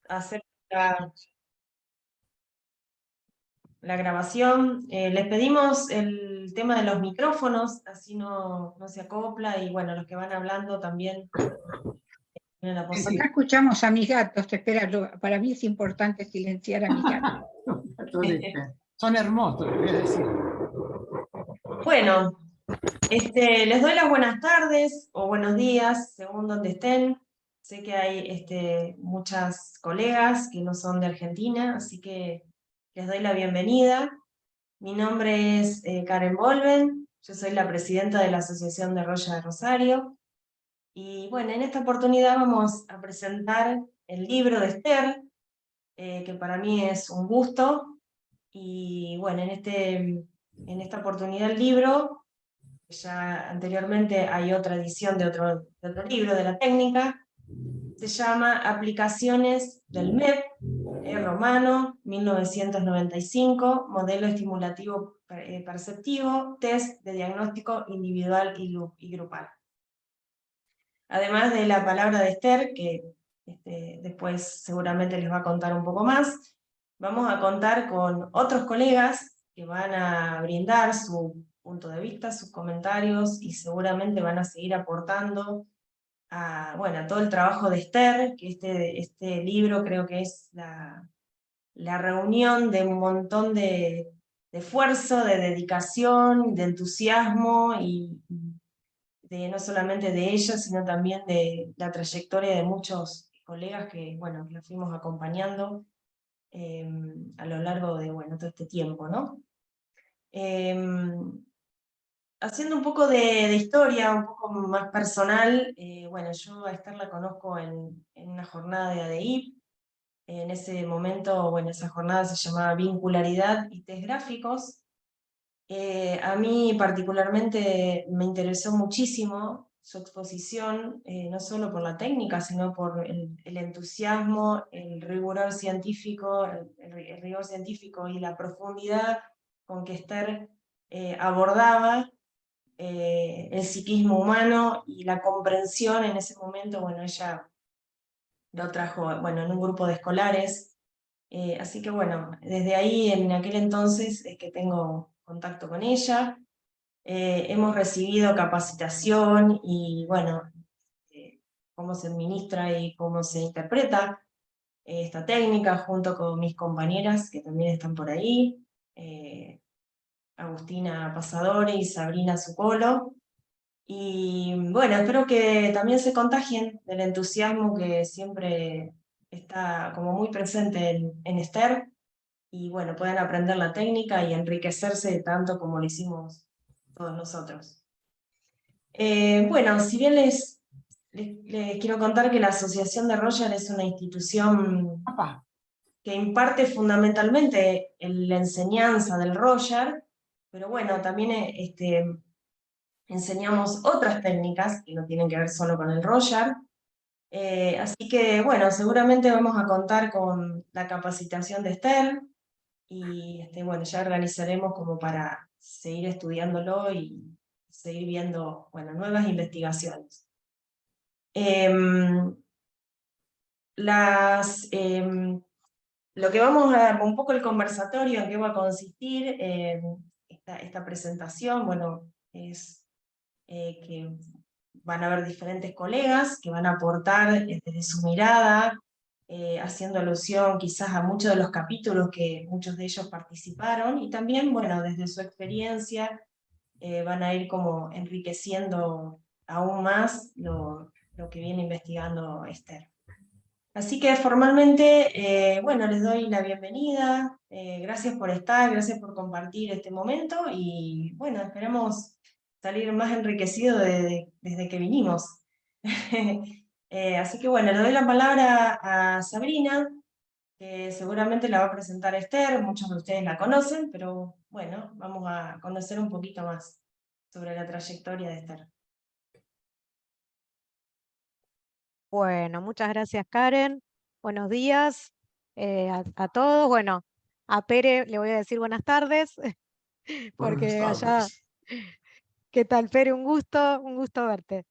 hacer la, la grabación. Les pedimos el tema de los micrófonos, así no se acopla y bueno, los que van hablando también tienen la Acá posibilidad. escuchamos a mis gatos, espera, para mí es importante silenciar a mis gatos. Son hermosos, voy a decir. Bueno, les doy las buenas tardes o buenos días, según donde estén. Sé que hay muchas colegas que no son de Argentina, así que les doy la bienvenida. Mi nombre es Karen Volven, yo soy la presidenta de la Asociación de Roya de Rosario. Y bueno, en esta oportunidad vamos a presentar el libro de Esther, que para mí es un gusto. Y bueno, en esta oportunidad el libro, ya anteriormente hay otra edición de otro libro de la técnica, se llama Aplicaciones del MEP, romano, 1995, modelo estimulativo perceptivo, test de diagnóstico individual y grupal. Además de la palabra de Esther, que después seguramente les va a contar un poco más, vamos a contar con otros colegas que van a brindar su punto de vista, sus comentarios, y seguramente van a seguir aportando a todo el trabajo de Esther, que este libro creo que es la reunión de un montón de esfuerzo, de dedicación, de entusiasmo y no solamente de ella, sino también de la trayectoria de muchos colegas que, bueno, que la fuimos acompañando a lo largo de, bueno, todo este tiempo, ¿no? Haciendo un poco de historia, un poco más personal, bueno, yo a Esther la conozco en una jornada de ADI. En ese momento, bueno, esa jornada se llamaba Vincularidad y Test Gráficos. A mí particularmente me interesó muchísimo su exposición, no solo por la técnica, sino por el entusiasmo, el rigor científico, el rigor científico y la profundidad con que Esther abordaba el psiquismo humano y la comprensión en ese momento. Bueno, ella lo trajo, bueno, en un grupo de escolares, así que bueno, desde ahí, en aquel entonces, es que tengo contacto con ella. Hemos recibido capacitación y bueno, cómo se administra y cómo se interpreta esta técnica junto con mis compañeras que también están por ahí, Agustina Pasadori y Sabrina Zucolo. Y bueno, espero que también se contagien del entusiasmo que siempre está como muy presente en Esther, y bueno, puedan aprender la técnica y enriquecerse tanto como lo hicimos todos nosotros. Bueno, si bien les quiero contar que la Asociación de Roger es una institución que imparte fundamentalmente la enseñanza del Roger, pero bueno, también enseñamos otras técnicas que no tienen que ver solo con el Roger. Así que bueno, seguramente vamos a contar con la capacitación de Esther, y bueno, ya organizaremos como para seguir estudiándolo y seguir viendo, bueno, nuevas investigaciones. Em, lo que un poco el conversatorio, en qué va a consistir esta presentación, bueno, es que van a haber diferentes colegas que van a aportar desde su mirada, haciendo alusión quizás a muchos de los capítulos que muchos de ellos participaron, y también, bueno, desde su experiencia van a ir como enriqueciendo aún más lo que viene investigando Esther. Así que formalmente, bueno, les doy la bienvenida, gracias por estar, gracias por compartir este momento, y bueno, esperamos salir más enriquecidos desde que vinimos. Así que bueno, le doy la palabra a Sabrina, que seguramente la va a presentar Esther, muchos de ustedes la conocen, pero bueno, vamos a conocer un poquito más sobre la trayectoria de Esther. Bueno, muchas gracias, Karen. Buenos días a todos. Bueno, a Pere le voy a decir buenas tardes, porque allá, ¿qué tal, Pere? Un gusto verte.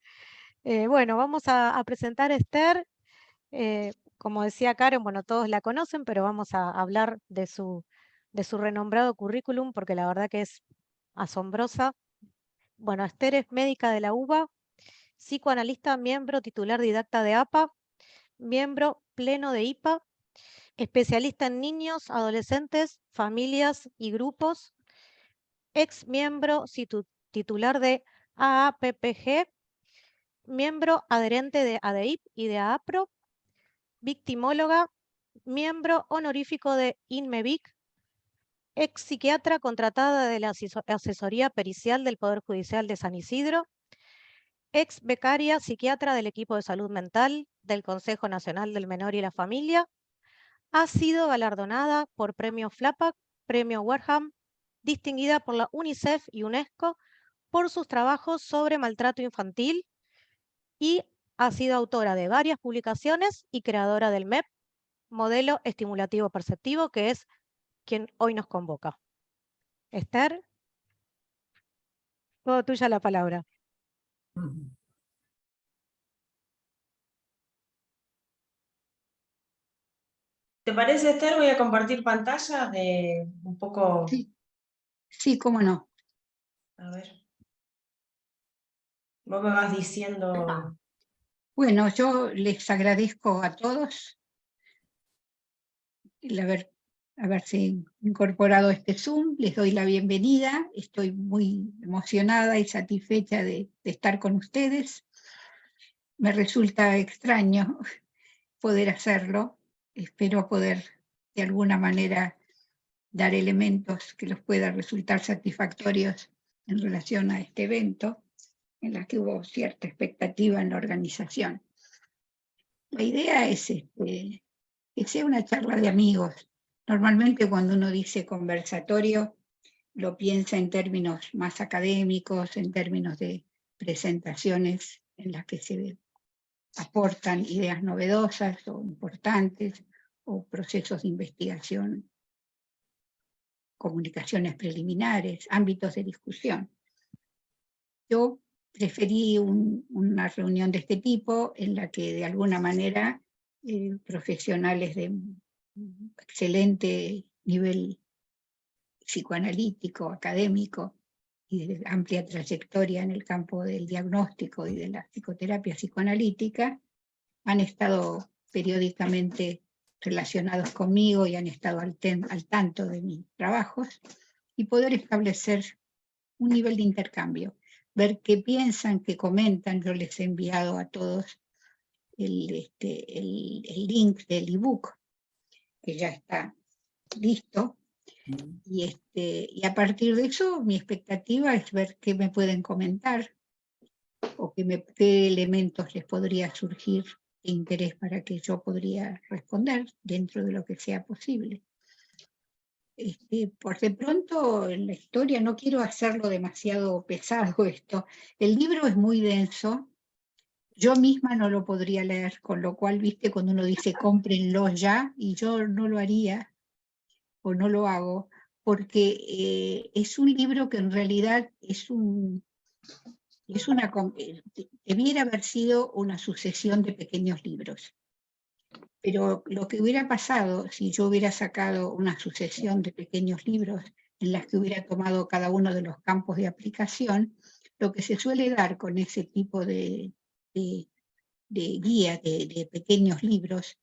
Bueno, vamos a presentar a Esther. como decía Karen, bueno, todos la conocen, pero vamos a hablar de su renombrado currículum porque la verdad que es asombrosa. Bueno, Esther es médica de la UBA, psicoanalista, miembro titular didacta de APA, miembro pleno de IPA, especialista en niños, adolescentes, familias y grupos, ex miembro titular de AAPPG, miembro adherente de ADEIP y de AAPRO, victimóloga, miembro honorífico de INMEVIC, ex psiquiatra contratada de la asesoría pericial del Poder Judicial de San Isidro, ex becaria psiquiatra del equipo de salud mental del Consejo Nacional del Menor y la Familia, ha sido galardonada por Premio FLAPAC, Premio Warham, distinguida por la UNICEF y UNESCO por sus trabajos sobre maltrato infantil y ha sido autora de varias publicaciones y creadora del MEP, Modelo Estimulativo Perceptivo, que es quien hoy nos convoca. Esther, todo tuya la palabra. ¿Te parece, Esther? Voy a compartir pantalla de un poco... Sí, sí, cómo no. A ver. Vos me vas diciendo... Bueno, yo les agradezco a todos el haberse incorporado a este Zoom. Les doy la bienvenida. Estoy muy emocionada y satisfecha de estar con ustedes. Me resulta extraño poder hacerlo. Espero poder de alguna manera dar elementos que los pueda resultar satisfactorios en relación a este evento, en la que hubo cierta expectativa en la organización. La idea es que sea una charla de amigos. Normalmente cuando uno dice conversatorio, lo piensa en términos más académicos, en términos de presentaciones en las que se aportan ideas novedosas o importantes, o procesos de investigación, comunicaciones preliminares, ámbitos de discusión. Yo preferí una reunión de este tipo en la que de alguna manera profesionales de excelente nivel psicoanalítico, académico y de amplia trayectoria en el campo del diagnóstico y de la psicoterapia psicoanalítica han estado periódicamente relacionados conmigo y han estado al tanto de mis trabajos, y poder establecer un nivel de intercambio, ver qué piensan, qué comentan. Yo les he enviado a todos el link del ebook, que ya está listo, y a partir de eso mi expectativa es ver qué me pueden comentar, o qué elementos les podría surgir de interés para que yo podría responder dentro de lo que sea posible. Por de pronto en la historia no quiero hacerlo demasiado pesado esto. El libro es muy denso, yo misma no lo podría leer, con lo cual, viste, cuando uno dice cómprenlo ya, y yo no lo haría, o no lo hago, porque es un libro que en realidad debiera haber sido una sucesión de pequeños libros. Pero lo que hubiera pasado si yo hubiera sacado una sucesión de pequeños libros en las que hubiera tomado cada uno de los campos de aplicación, lo que se suele dar con ese tipo de guía de pequeños libros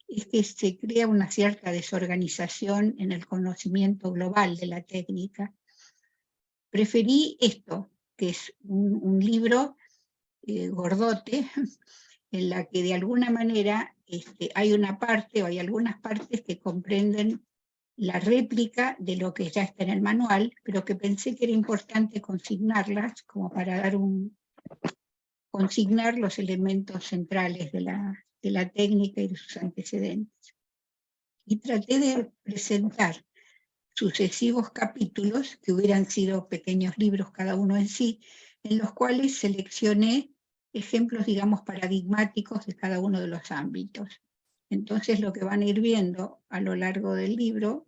es que se crea una cierta desorganización en el conocimiento global de la técnica. Preferí esto, que es un libro gordote, en la que de alguna manera hay una parte, o hay algunas partes que comprenden la réplica de lo que ya está en el manual, pero que pensé que era importante consignarlas, como para consignar los elementos centrales de la técnica y de sus antecedentes. Y traté de presentar sucesivos capítulos, que hubieran sido pequeños libros cada uno en sí, en los cuales seleccioné ejemplos, digamos, paradigmáticos de cada uno de los ámbitos. Entonces lo que van a ir viendo a lo largo del libro,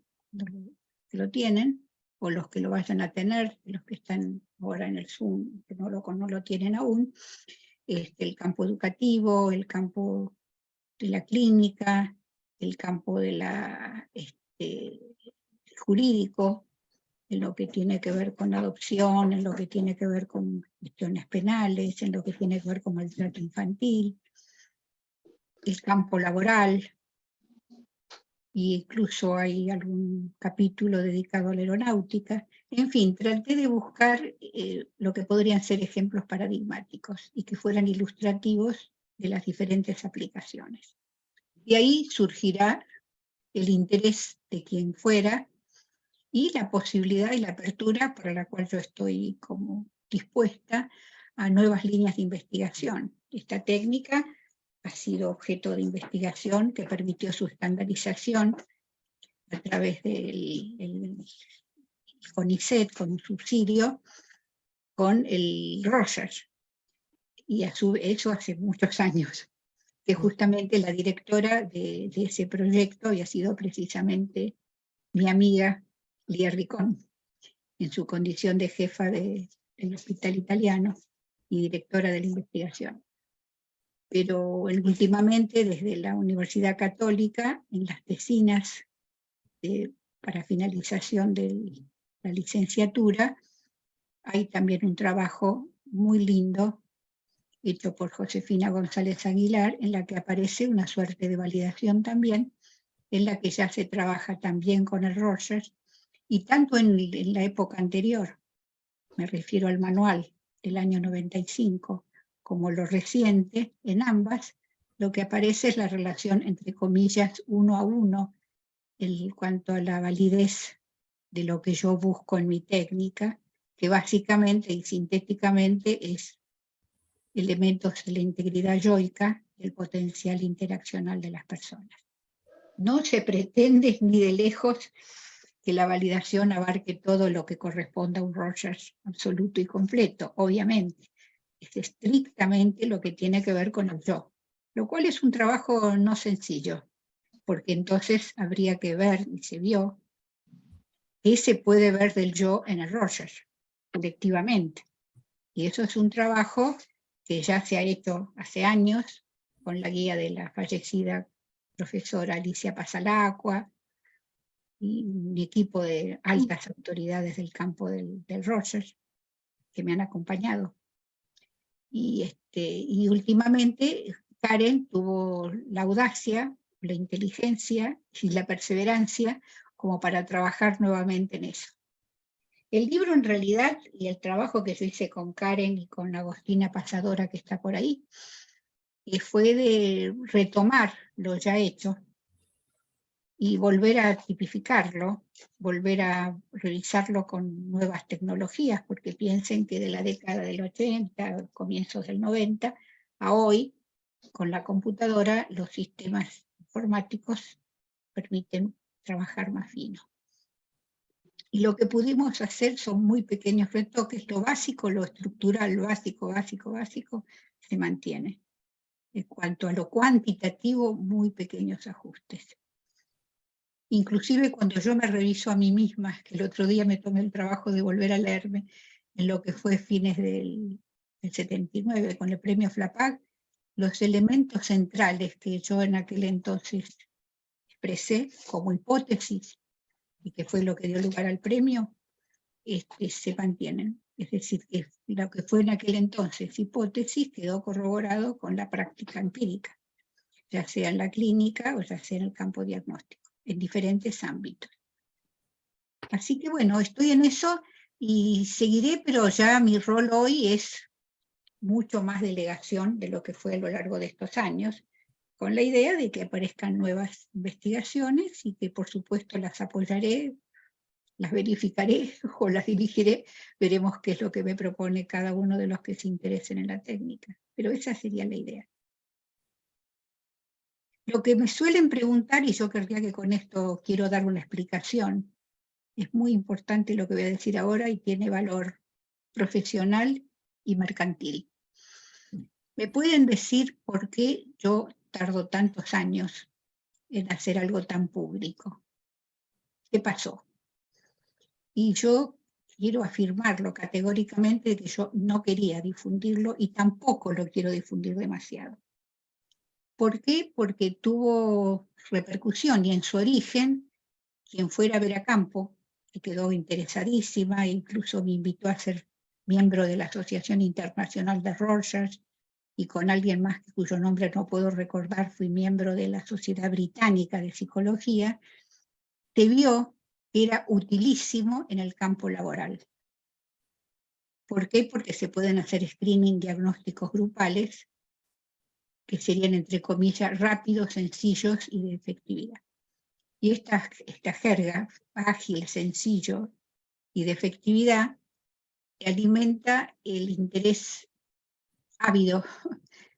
que lo tienen, o los que lo vayan a tener, los que están ahora en el Zoom, que no lo tienen aún, el campo educativo, el campo la clínica, el campo de jurídico, en lo que tiene que ver con adopción, en lo que tiene que ver con cuestiones penales, en lo que tiene que ver con el trato infantil, el campo laboral, e incluso hay algún capítulo dedicado a la aeronáutica. En fin, traté de buscar lo que podrían ser ejemplos paradigmáticos y que fueran ilustrativos de las diferentes aplicaciones. Y ahí surgirá el interés de quien fuera y la posibilidad y la apertura para la cual yo estoy como dispuesta a nuevas líneas de investigación. Esta técnica ha sido objeto de investigación que permitió su estandarización a través del CONICET, con un subsidio, con el Rogers, y eso hace muchos años, que justamente la directora de ese proyecto había sido precisamente mi amiga Lía Ricón, en su condición de jefa del Hospital Italiano y directora de la investigación. Pero últimamente desde la Universidad Católica, en las tesinas para finalización de la licenciatura, hay también un trabajo muy lindo hecho por Josefina González Aguilar, en la que aparece una suerte de validación también, en la que ya se trabaja también con el Rogers, y tanto en la época anterior, me refiero al manual del año 95, como lo reciente, en ambas, lo que aparece es la relación entre comillas 1 a 1 en cuanto a la validez de lo que yo busco en mi técnica, que básicamente y sintéticamente es elementos de la integridad yoica y el potencial interaccional de las personas. No se pretende ni de lejos que la validación abarque todo lo que corresponda a un Rogers absoluto y completo, obviamente. Es estrictamente lo que tiene que ver con el yo, lo cual es un trabajo no sencillo, porque entonces habría que ver, y se vio, qué se puede ver del yo en el Rogers, colectivamente. Y eso es un trabajo que ya se ha hecho hace años, con la guía de la fallecida profesora Alicia Pasalacqua, y un equipo de altas autoridades del campo del Rogers que me han acompañado. Y últimamente Karen tuvo la audacia, la inteligencia y la perseverancia como para trabajar nuevamente en eso. El libro en realidad, y el trabajo que yo hice con Karen y con Agostina Pasadora, que está por ahí, fue de retomar lo ya hecho y volver a tipificarlo, volver a revisarlo con nuevas tecnologías, porque piensen que de la década del 80, comienzos del 90, a hoy, con la computadora, los sistemas informáticos permiten trabajar más fino. Y lo que pudimos hacer son muy pequeños retoques, lo básico, lo estructural, lo básico, se mantiene. En cuanto a lo cuantitativo, muy pequeños ajustes. Inclusive cuando yo me reviso a mí misma, que el otro día me tomé el trabajo de volver a leerme en lo que fue fines del 79 con el premio FLAPAC, los elementos centrales que yo en aquel entonces expresé como hipótesis y que fue lo que dio lugar al premio, se mantienen. Es decir, que lo que fue en aquel entonces hipótesis quedó corroborado con la práctica empírica, ya sea en la clínica o ya sea en el campo diagnóstico, en diferentes ámbitos. Así que bueno, estoy en eso y seguiré, pero ya mi rol hoy es mucho más delegación de lo que fue a lo largo de estos años, con la idea de que aparezcan nuevas investigaciones y que por supuesto las apoyaré, las verificaré o las dirigiré, veremos qué es lo que me propone cada uno de los que se interesen en la técnica, pero esa sería la idea. Lo que me suelen preguntar, y yo querría que con esto quiero dar una explicación, es muy importante lo que voy a decir ahora y tiene valor profesional y mercantil. ¿Me pueden decir por qué yo tardo tantos años en hacer algo tan público? ¿Qué pasó? Y yo quiero afirmarlo categóricamente que yo no quería difundirlo y tampoco lo quiero difundir demasiado. ¿Por qué? Porque tuvo repercusión y en su origen, quien fuera a ver a campo, que quedó interesadísima, e incluso me invitó a ser miembro de la Asociación Internacional de Rorschach, y con alguien más cuyo nombre no puedo recordar, fui miembro de la Sociedad Británica de Psicología, te vio que era utilísimo en el campo laboral. ¿Por qué? Porque se pueden hacer screening diagnósticos grupales, que serían, entre comillas, rápidos, sencillos y de efectividad. Y esta jerga, ágil, sencillo y de efectividad, alimenta el interés ávido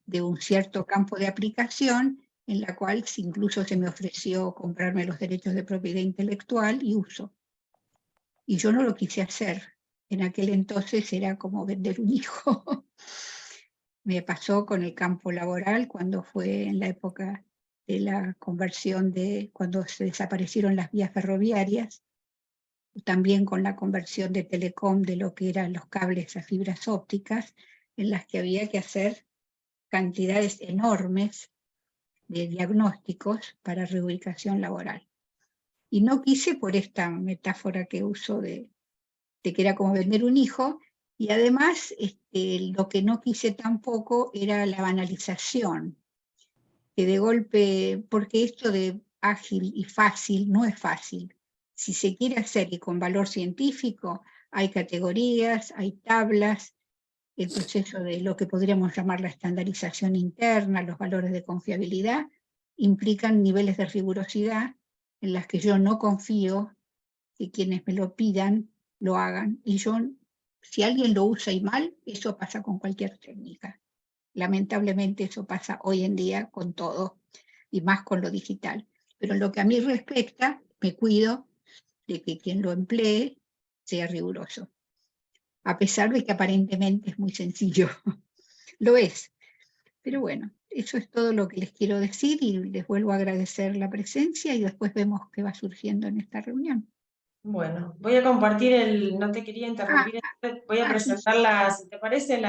de un cierto campo de aplicación, en la cual incluso se me ofreció comprarme los derechos de propiedad intelectual y uso. Y yo no lo quise hacer. En aquel entonces era como vender un hijo. Me pasó con el campo laboral cuando fue en la época de la conversión cuando se desaparecieron las vías ferroviarias, también con la conversión de Telecom de lo que eran los cables a fibras ópticas, en las que había que hacer cantidades enormes de diagnósticos para reubicación laboral. Y no quise por esta metáfora que uso de que era como vender un hijo, y además lo que no quise tampoco era la banalización, que de golpe, porque esto de ágil y fácil no es fácil. Si se quiere hacer y con valor científico, hay categorías, hay tablas, el proceso de lo que podríamos llamar la estandarización interna, los valores de confiabilidad, implican niveles de rigurosidad en las que yo no confío que quienes me lo pidan lo hagan. Y yo, si alguien lo usa y mal, eso pasa con cualquier técnica. Lamentablemente eso pasa hoy en día con todo, y más con lo digital. Pero en lo que a mí respecta, me cuido de que quien lo emplee sea riguroso. A pesar de que aparentemente es muy sencillo. Lo es. Pero bueno, eso es todo lo que les quiero decir y les vuelvo a agradecer la presencia y después vemos qué va surgiendo en esta reunión. Bueno, voy a compartir no te quería interrumpir, voy a sí. presentarlas, si te parece,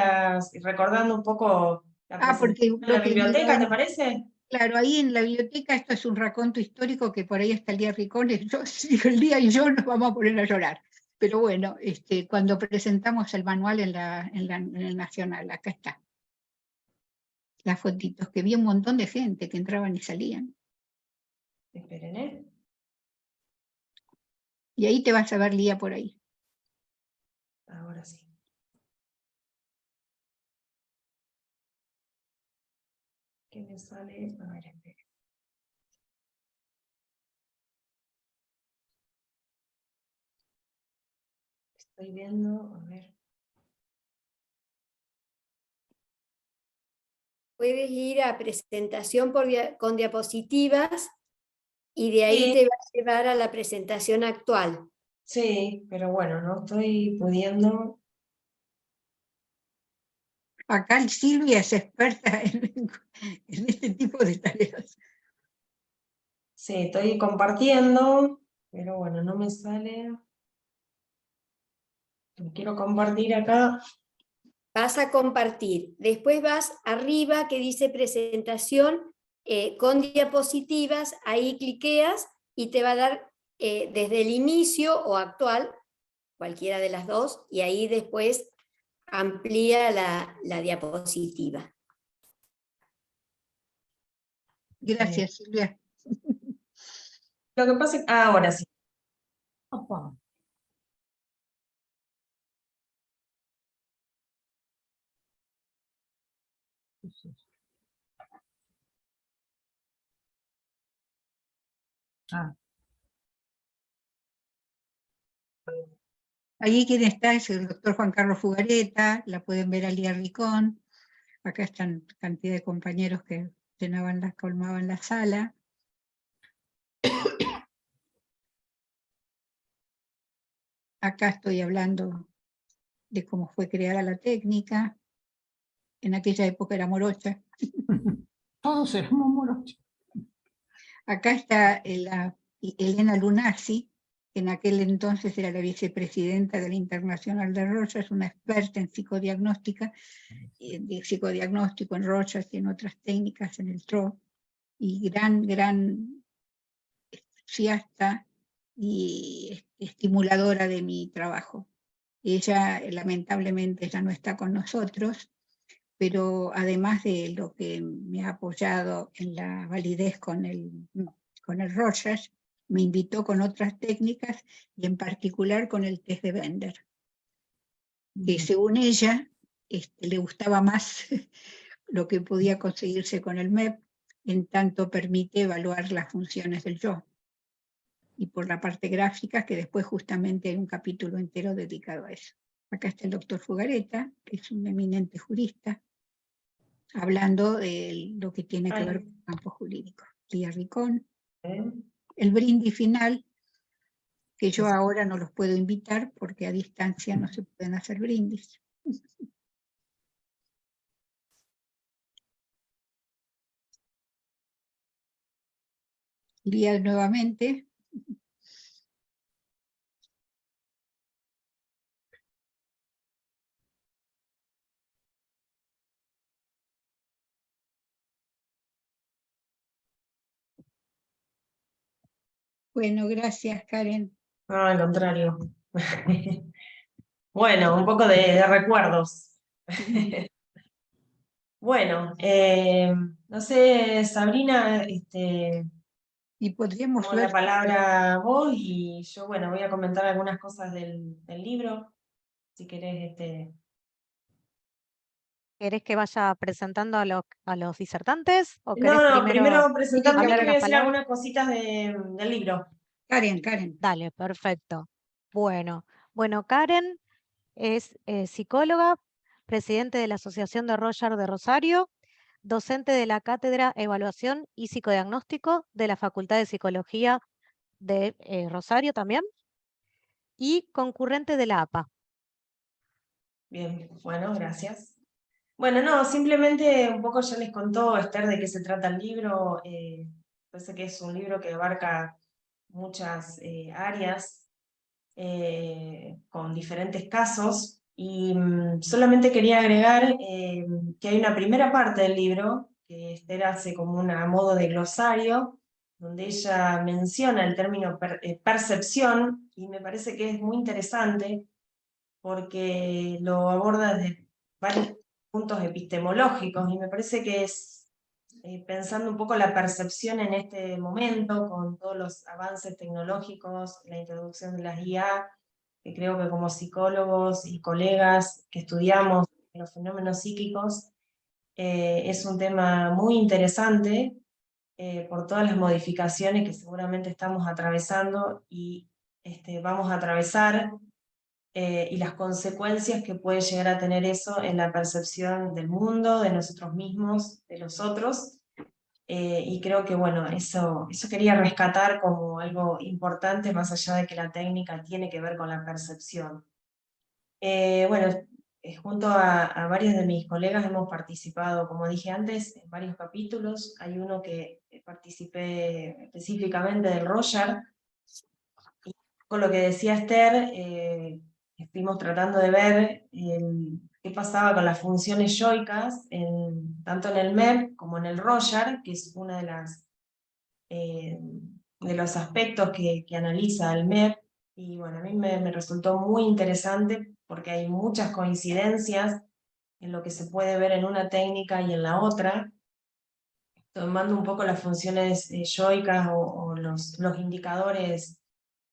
recordando un poco la Porque presentación de la lo que biblioteca, ¿te parece? claro, ahí en la biblioteca esto es un raconto histórico que por ahí está el día Ricones, el día y yo nos vamos a poner a llorar. Pero bueno, cuando presentamos el manual en el Nacional, acá está. Las fotitos, que vi un montón de gente que entraban y salían. Esperen, ¿eh? Y ahí te vas a ver, Lía, por ahí. Ahora sí. ¿Qué me sale? A ver, esperen. Estoy viendo, a ver. Puedes ir a presentación con diapositivas y de ahí Sí. te va a llevar a la presentación actual. Sí, pero bueno, no estoy pudiendo. Acá Silvia es experta en este tipo de tareas. Sí, estoy compartiendo, pero bueno, no me sale. Lo quiero compartir acá. Vas a compartir. Después vas arriba que dice presentación con diapositivas, ahí cliqueas y te va a dar desde el inicio o actual, cualquiera de las dos, y ahí después amplía la diapositiva. Gracias, Silvia. Lo que pasa es que ahora sí. Opa. Ah, Allí quien está es el doctor Juan Carlos Fugareta, la pueden ver a Lía Ricón. Acá están cantidad de compañeros que colmaban la sala. Acá estoy hablando de cómo fue creada la técnica. En aquella época era morocha. todos éramos morochos. Acá está Elena Lunasi, que en aquel entonces era la vicepresidenta de la Internacional de Rorschach, una experta en psicodiagnóstico en Rorschach y en otras técnicas en el TRO. y gran entusiasta y estimuladora de mi trabajo. Ella lamentablemente ya no está con nosotros, pero además de lo que me ha apoyado en la validez con el Rogers, me invitó con otras técnicas y en particular con el test de Bender, que según ella le gustaba más lo que podía conseguirse con el MEP, en tanto permite evaluar las funciones del yo. Y por la parte gráfica, que después justamente hay un capítulo entero dedicado a eso. Acá está el doctor Fugareta, que es un eminente jurista, hablando de lo que tiene que ver con el campo jurídico. Lía Ricón. El brindis final, que yo ahora no los puedo invitar porque a distancia no se pueden hacer brindis. Lía nuevamente. Bueno, gracias, Karen. No, al contrario. Bueno, un poco de recuerdos. Bueno, no sé, Sabrina, y podríamos tomo la palabra vos y yo, bueno, voy a comentar algunas cosas del libro, si querés. ¿Querés que vaya presentando a los disertantes? ¿O querés No, primero primero presentame, darle que voy a las decir palabras? algunas cositas del libro. Karen. Dale, perfecto. Bueno, Karen es psicóloga, presidente de la Asociación de Roger de Rosario, docente de la Cátedra Evaluación y Psicodiagnóstico de la Facultad de Psicología de Rosario también, y concurrente de la APA. Bien, bueno, gracias. Bueno, no, simplemente un poco ya les contó Esther de qué se trata el libro. Parece que es un libro que abarca muchas áreas con diferentes casos y solamente quería agregar que hay una primera parte del libro que Esther hace como a modo de glosario, donde ella menciona el término percepción y me parece que es muy interesante porque lo aborda desde varios puntos epistemológicos y me parece que es pensando un poco la percepción en este momento, con todos los avances tecnológicos, la introducción de las IA, que creo que como psicólogos y colegas que estudiamos los fenómenos psíquicos, es un tema muy interesante por todas las modificaciones que seguramente estamos atravesando y vamos a atravesar, y las consecuencias que puede llegar a tener eso en la percepción del mundo, de nosotros mismos, de los otros. Y creo que bueno, eso quería rescatar como algo importante, más allá de que la técnica tiene que ver con la percepción. Bueno, junto a varios de mis colegas hemos participado, como dije antes, en varios capítulos. Hay uno que participé específicamente del Roger, y con lo que decía Esther, estuvimos tratando de ver qué pasaba con las funciones yoicas, tanto en el MEP como en el Roger, que es una de los aspectos que analiza el MEP. Y bueno, a mí me resultó muy interesante porque hay muchas coincidencias en lo que se puede ver en una técnica y en la otra, tomando un poco las funciones yoicas o los indicadores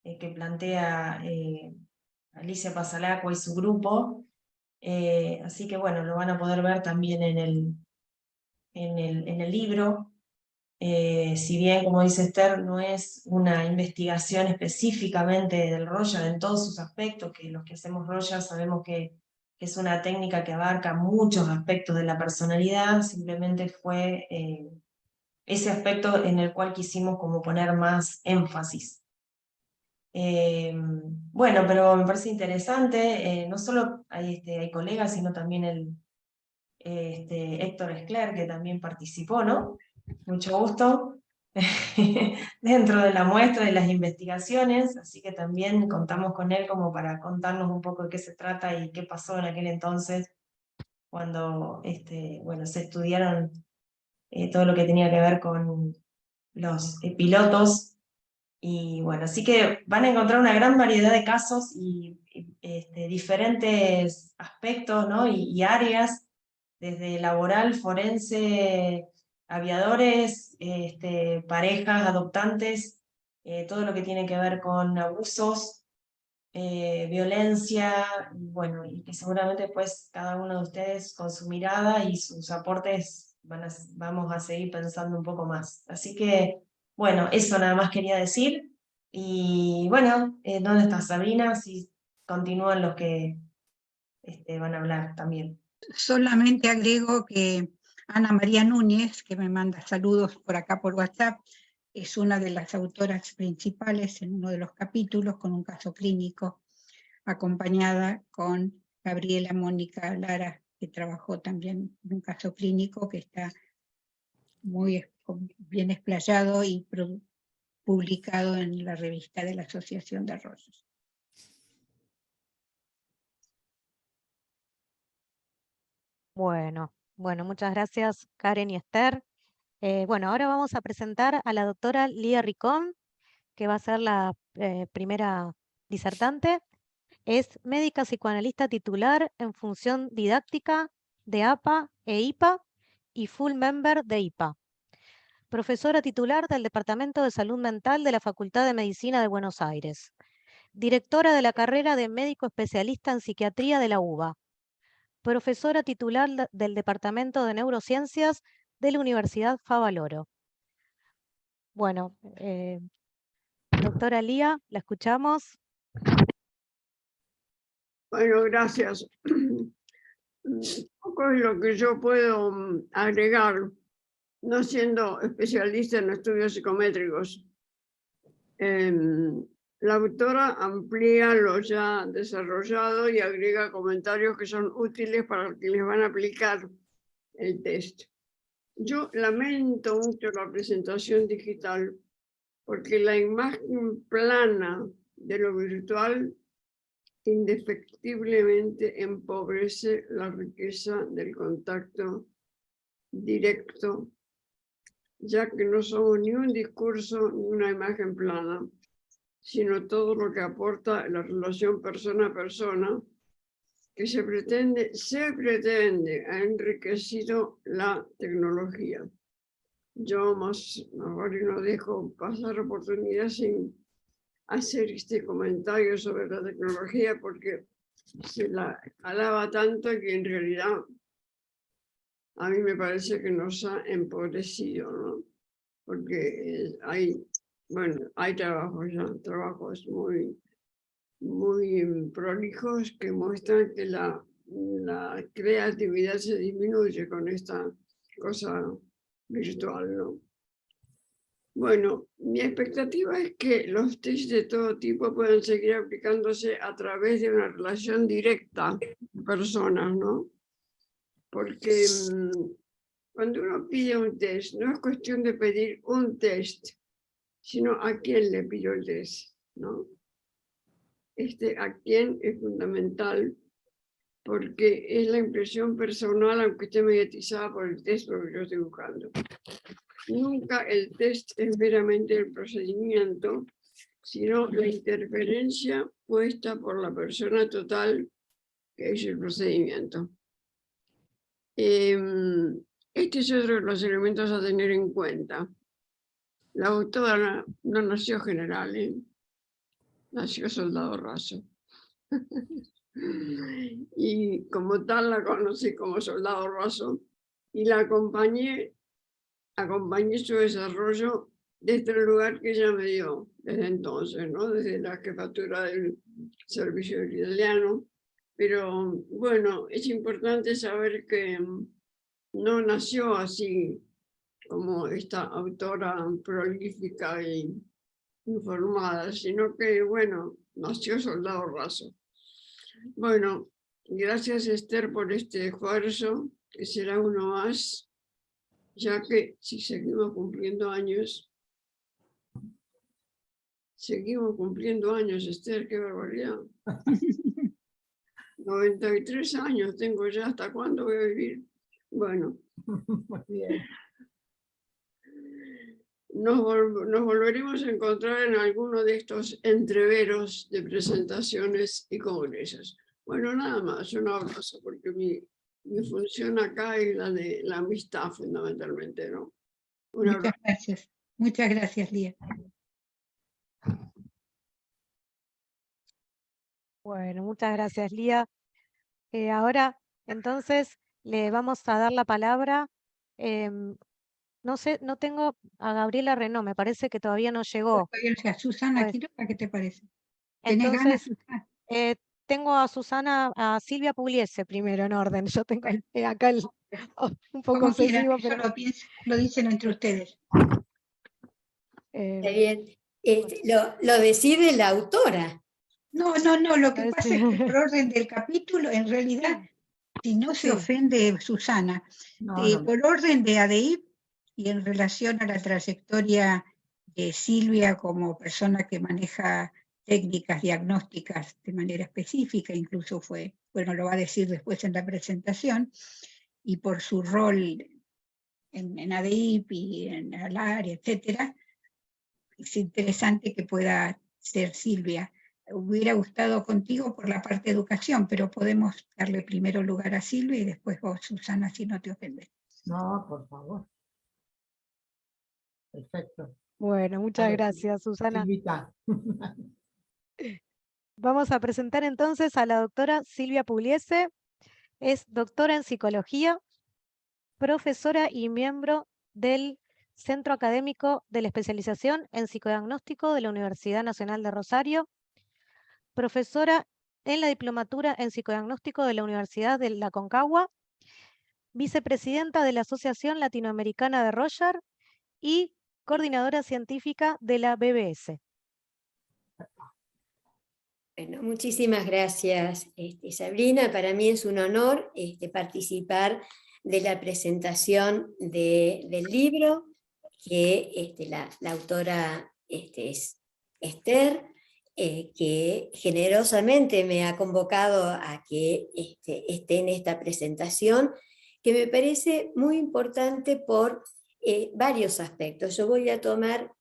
que plantea Alicia Pasalacqua y su grupo. Así que bueno, lo van a poder ver también en el libro. Si bien, como dice Esther, no es una investigación específicamente del Roger en todos sus aspectos, que los que hacemos Roger sabemos que es una técnica que abarca muchos aspectos de la personalidad, simplemente fue ese aspecto en el cual quisimos como poner más énfasis. Bueno, pero me parece interesante, no solo hay colegas, sino también Héctor Escler, que también participó, ¿no? Mucho gusto. Dentro de la muestra de las investigaciones, así que también contamos con él como para contarnos un poco de qué se trata y qué pasó en aquel entonces, cuando bueno, se estudiaron todo lo que tenía que ver con los pilotos. Y bueno, así que van a encontrar una gran variedad de casos y diferentes aspectos, ¿no? y áreas, desde laboral, forense, aviadores, parejas, adoptantes, todo lo que tiene que ver con abusos, violencia, y bueno, y que seguramente pues cada uno de ustedes con su mirada y sus aportes vamos a seguir pensando un poco más. Así que, bueno, eso nada más quería decir. Y bueno, ¿dónde está Sabrina? Si continúan los que van a hablar también. Solamente agrego que Ana María Núñez, que me manda saludos por acá por WhatsApp, es una de las autoras principales en uno de los capítulos con un caso clínico, acompañada con Gabriela Mónica Lara, que trabajó también en un caso clínico que está muy bien explayado y publicado en la revista de la Asociación de Arroyos. Bueno, muchas gracias Karen y Esther. Bueno, ahora vamos a presentar a la doctora Lía Ricón, que va a ser la primera disertante. Es médica psicoanalista titular en función didáctica de APA e IPA y full member de IPA. Profesora titular del Departamento de Salud Mental de la Facultad de Medicina de Buenos Aires. Directora de la carrera de médico especialista en psiquiatría de la UBA. Profesora titular del Departamento de Neurociencias de la Universidad Favaloro. Bueno, doctora Lía, la escuchamos. Bueno, gracias. Poco es lo que yo puedo agregar, no siendo especialista en estudios psicométricos. La autora amplía lo ya desarrollado y agrega comentarios que son útiles para quienes van a aplicar el test. Yo lamento mucho la presentación digital porque la imagen plana de lo virtual indefectiblemente empobrece la riqueza del contacto directo, ya que no somos ni un discurso ni una imagen plana, sino todo lo que aporta la relación persona a persona, que se pretende, ha enriquecido la tecnología. Yo mejor no dejo pasar oportunidad sin hacer este comentario sobre la tecnología, porque se la alaba tanto que en realidad a mí me parece que nos ha empobrecido, ¿no? Porque hay trabajos muy prolijos que muestran que la creatividad se disminuye con esta cosa virtual, ¿no? Bueno, mi expectativa es que los test de todo tipo puedan seguir aplicándose a través de una relación directa de personas, ¿no? Porque cuando uno pide un test, no es cuestión de pedir un test, sino a quién le pidió el test, ¿no? A quién es fundamental, porque es la impresión personal, aunque esté mediatizada por el test lo que yo estoy buscando. Nunca el test es meramente el procedimiento, sino la interferencia puesta por la persona total que es el procedimiento. Este es otro de los elementos a tener en cuenta. La autora no nació general, nació soldado raso. Y como tal la conocí como soldado raso y la acompañé su desarrollo desde el lugar que ella me dio desde entonces, ¿no? Desde la jefatura del servicio italiano. Pero bueno, es importante saber que no nació así como esta autora prolífica e informada, sino que, bueno, nació soldado raso. Bueno, gracias Esther por este esfuerzo, que será uno más, ya que si seguimos cumpliendo años, Esther, qué barbaridad. 93 años tengo ya, ¿hasta cuándo voy a vivir? Bueno, Muy bien. nos volveremos a encontrar en alguno de estos entreveros de presentaciones y congresos. Bueno, nada más, un abrazo, porque mi función acá es la de la amistad fundamentalmente, ¿no? Un abrazo. Muchas gracias, Lía. Bueno, muchas gracias, Lía. Ahora, entonces, le vamos a dar la palabra. No sé, no tengo a Gabriela Renaud, me parece que todavía no llegó. Susana Pues, Quiroga, ¿qué te parece? ¿Tenés ganas, entonces, Susana? tengo a Silvia Pugliese primero en orden. Yo tengo acá un poco Como quieran, obsesivo, eso pero lo dicen entre ustedes. Está bien. Lo decide la autora. No, lo que pues, pasa es que por orden del capítulo, en realidad, si no se Sí. ofende Susana, No, no. por orden de ADI y en relación a la trayectoria de Silvia como persona que maneja técnicas diagnósticas de manera específica, incluso bueno, lo va a decir después en la presentación, y por su rol en ADIP y en el área, etcétera, es interesante que pueda ser Silvia. Hubiera gustado contigo por la parte de educación, pero podemos darle primero lugar a Silvia y después vos, Susana, si no te ofendes. No, por favor. Perfecto. Bueno, muchas Dale, gracias, Susana. Silvita. Vamos a presentar entonces a la doctora Silvia Pugliese. Es doctora en psicología, profesora y miembro del Centro Académico de la Especialización en Psicodiagnóstico de la Universidad Nacional de Rosario, profesora en la Diplomatura en Psicodiagnóstico de la Universidad de la Aconcagua, vicepresidenta de la Asociación Latinoamericana de Roger y coordinadora científica de la BBS. Bueno, muchísimas gracias, Sabrina. Para mí es un honor participar de la presentación del libro, que la autora es Esther, que generosamente me ha convocado a que esté en esta presentación, que me parece muy importante por varios aspectos. Yo voy a tomar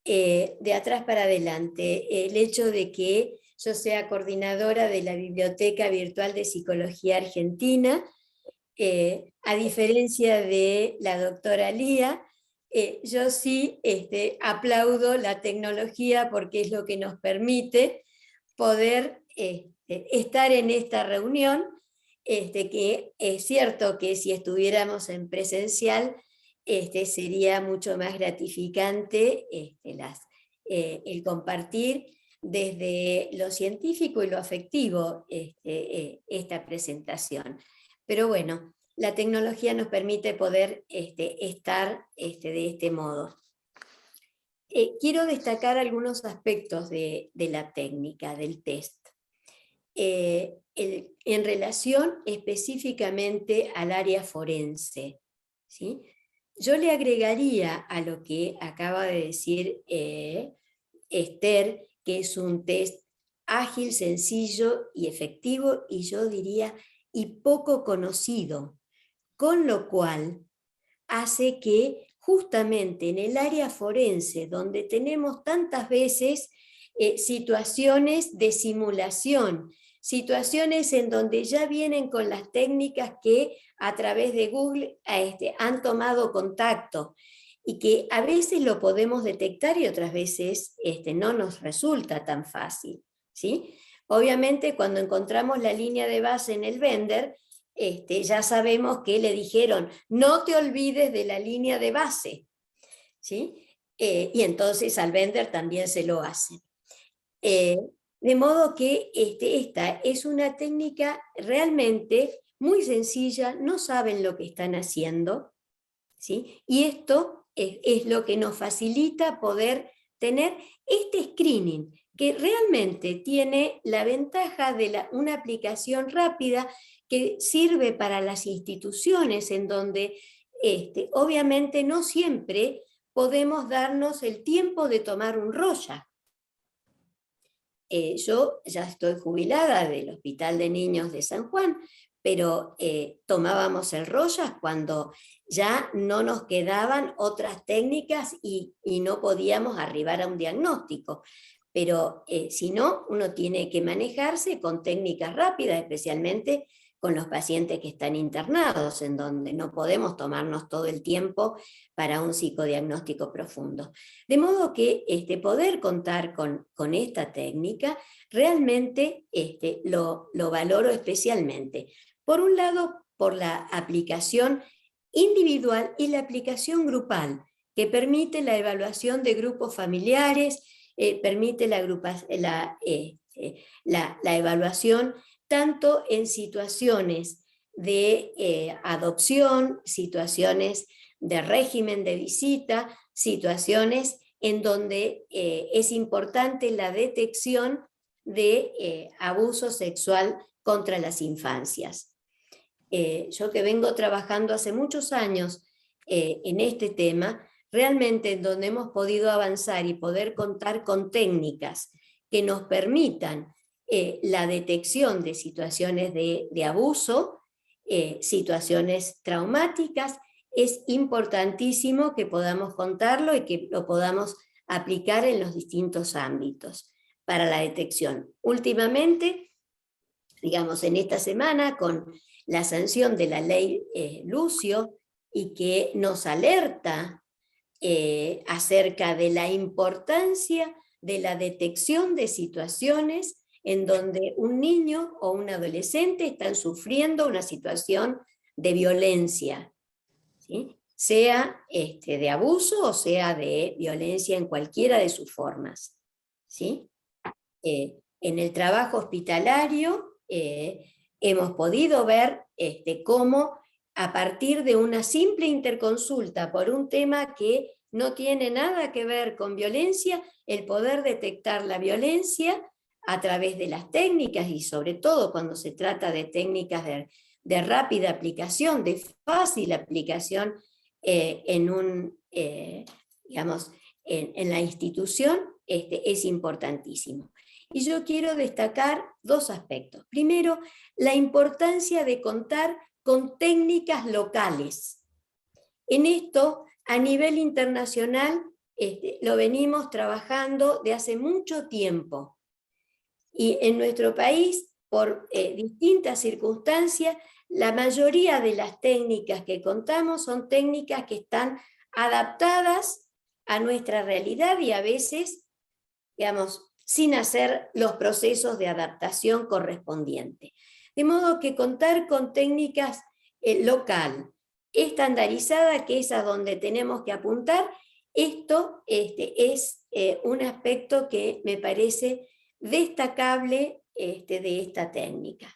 de atrás para adelante el hecho de que yo sea coordinadora de la Biblioteca Virtual de Psicología Argentina, a diferencia de la doctora Lía, yo sí aplaudo la tecnología porque es lo que nos permite poder estar en esta reunión, que es cierto que si estuviéramos en presencial sería mucho más gratificante el compartir desde lo científico y lo afectivo esta presentación. Pero bueno, la tecnología nos permite poder estar de este modo. Quiero destacar algunos aspectos de la técnica, del test. En relación específicamente al área forense, ¿sí? Yo le agregaría a lo que acaba de decir Esther, que es un test ágil, sencillo y efectivo, y yo diría, y poco conocido, con lo cual hace que justamente en el área forense, donde tenemos tantas veces situaciones de simulación, situaciones en donde ya vienen con las técnicas que a través de Google han tomado contacto y que a veces lo podemos detectar y otras veces no nos resulta tan fácil, ¿sí? Obviamente cuando encontramos la línea de base en el Bender, ya sabemos que le dijeron no te olvides de la línea de base, ¿sí? Y entonces al Bender también se lo hacen. De modo que esta es una técnica realmente muy sencilla, no saben lo que están haciendo, ¿sí? Y esto es lo que nos facilita poder tener este screening, que realmente tiene la ventaja de una aplicación rápida que sirve para las instituciones en donde obviamente no siempre podemos darnos el tiempo de tomar un Roya. Yo ya estoy jubilada del Hospital de Niños de San Juan, pero tomábamos el Rojas cuando ya no nos quedaban otras técnicas y no podíamos arribar a un diagnóstico. Pero si no, uno tiene que manejarse con técnicas rápidas, especialmente con los pacientes que están internados, en donde no podemos tomarnos todo el tiempo para un psicodiagnóstico profundo. De modo que poder contar con esta técnica realmente lo valoro especialmente. Por un lado, por la aplicación individual y la aplicación grupal, que permite la evaluación de grupos familiares, permite la evaluación tanto en situaciones de adopción, situaciones de régimen de visita, situaciones en donde es importante la detección de abuso sexual contra las infancias. Yo que vengo trabajando hace muchos años en este tema, realmente en donde hemos podido avanzar y poder contar con técnicas que nos permitan la detección de situaciones de abuso, situaciones traumáticas, es importantísimo que podamos contarlo y que lo podamos aplicar en los distintos ámbitos para la detección. Últimamente, digamos en esta semana, con la sanción de la ley Lucio, y que nos alerta acerca de la importancia de la detección de situaciones en donde un niño o un adolescente están sufriendo una situación de violencia, ¿sí? Sea de abuso o sea de violencia en cualquiera de sus formas, ¿sí? En el trabajo hospitalario hemos podido ver cómo a partir de una simple interconsulta por un tema que no tiene nada que ver con violencia, el poder detectar la violencia a través de las técnicas y sobre todo cuando se trata de técnicas de rápida aplicación, de fácil aplicación en la institución, es importantísimo. Y yo quiero destacar dos aspectos. Primero, la importancia de contar con técnicas locales. En esto, a nivel internacional, lo venimos trabajando de hace mucho tiempo. Y en nuestro país, por distintas circunstancias, la mayoría de las técnicas que contamos son técnicas que están adaptadas a nuestra realidad y a veces, digamos, sin hacer los procesos de adaptación correspondientes. De modo que contar con técnicas local, estandarizada, que es a donde tenemos que apuntar, esto es un aspecto que me parece destacable de esta técnica.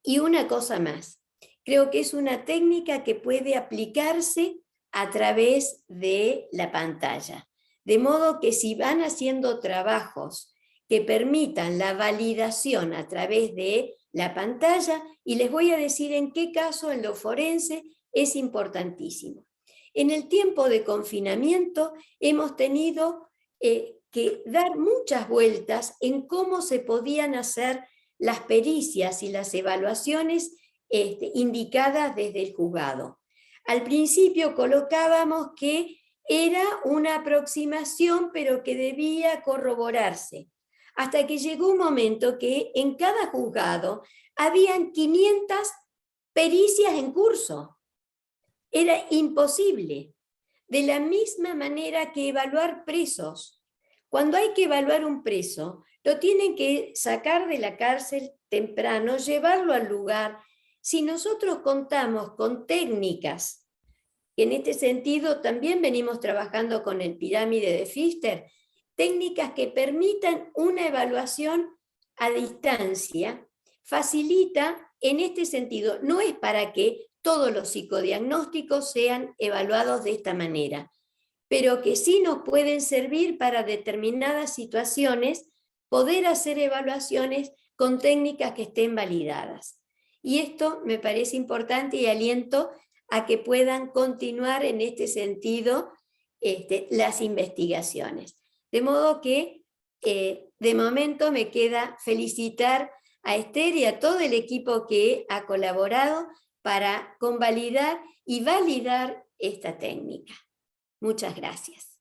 Y una cosa más, creo que es una técnica que puede aplicarse a través de la pantalla. De modo que si van haciendo trabajos que permitan la validación a través de la pantalla, y les voy a decir en qué caso en lo forense es importantísimo. En el tiempo de confinamiento hemos tenido que dar muchas vueltas en cómo se podían hacer las pericias y las evaluaciones indicadas desde el juzgado. Al principio colocábamos que era una aproximación, pero que debía corroborarse, hasta que llegó un momento que en cada juzgado habían 500 pericias en curso. Era imposible. De la misma manera que evaluar presos. Cuando hay que evaluar un preso, lo tienen que sacar de la cárcel temprano, llevarlo al lugar. Si nosotros contamos con técnicas, en este sentido también venimos trabajando con el pirámide de Pfister, técnicas que permitan una evaluación a distancia, facilita en este sentido, no es para que todos los psicodiagnósticos sean evaluados de esta manera, pero que sí nos pueden servir para determinadas situaciones, poder hacer evaluaciones con técnicas que estén validadas. Y esto me parece importante y aliento a que puedan continuar en este sentido las investigaciones. De modo que de momento me queda felicitar a Esther y a todo el equipo que ha colaborado para convalidar y validar esta técnica. Muchas gracias.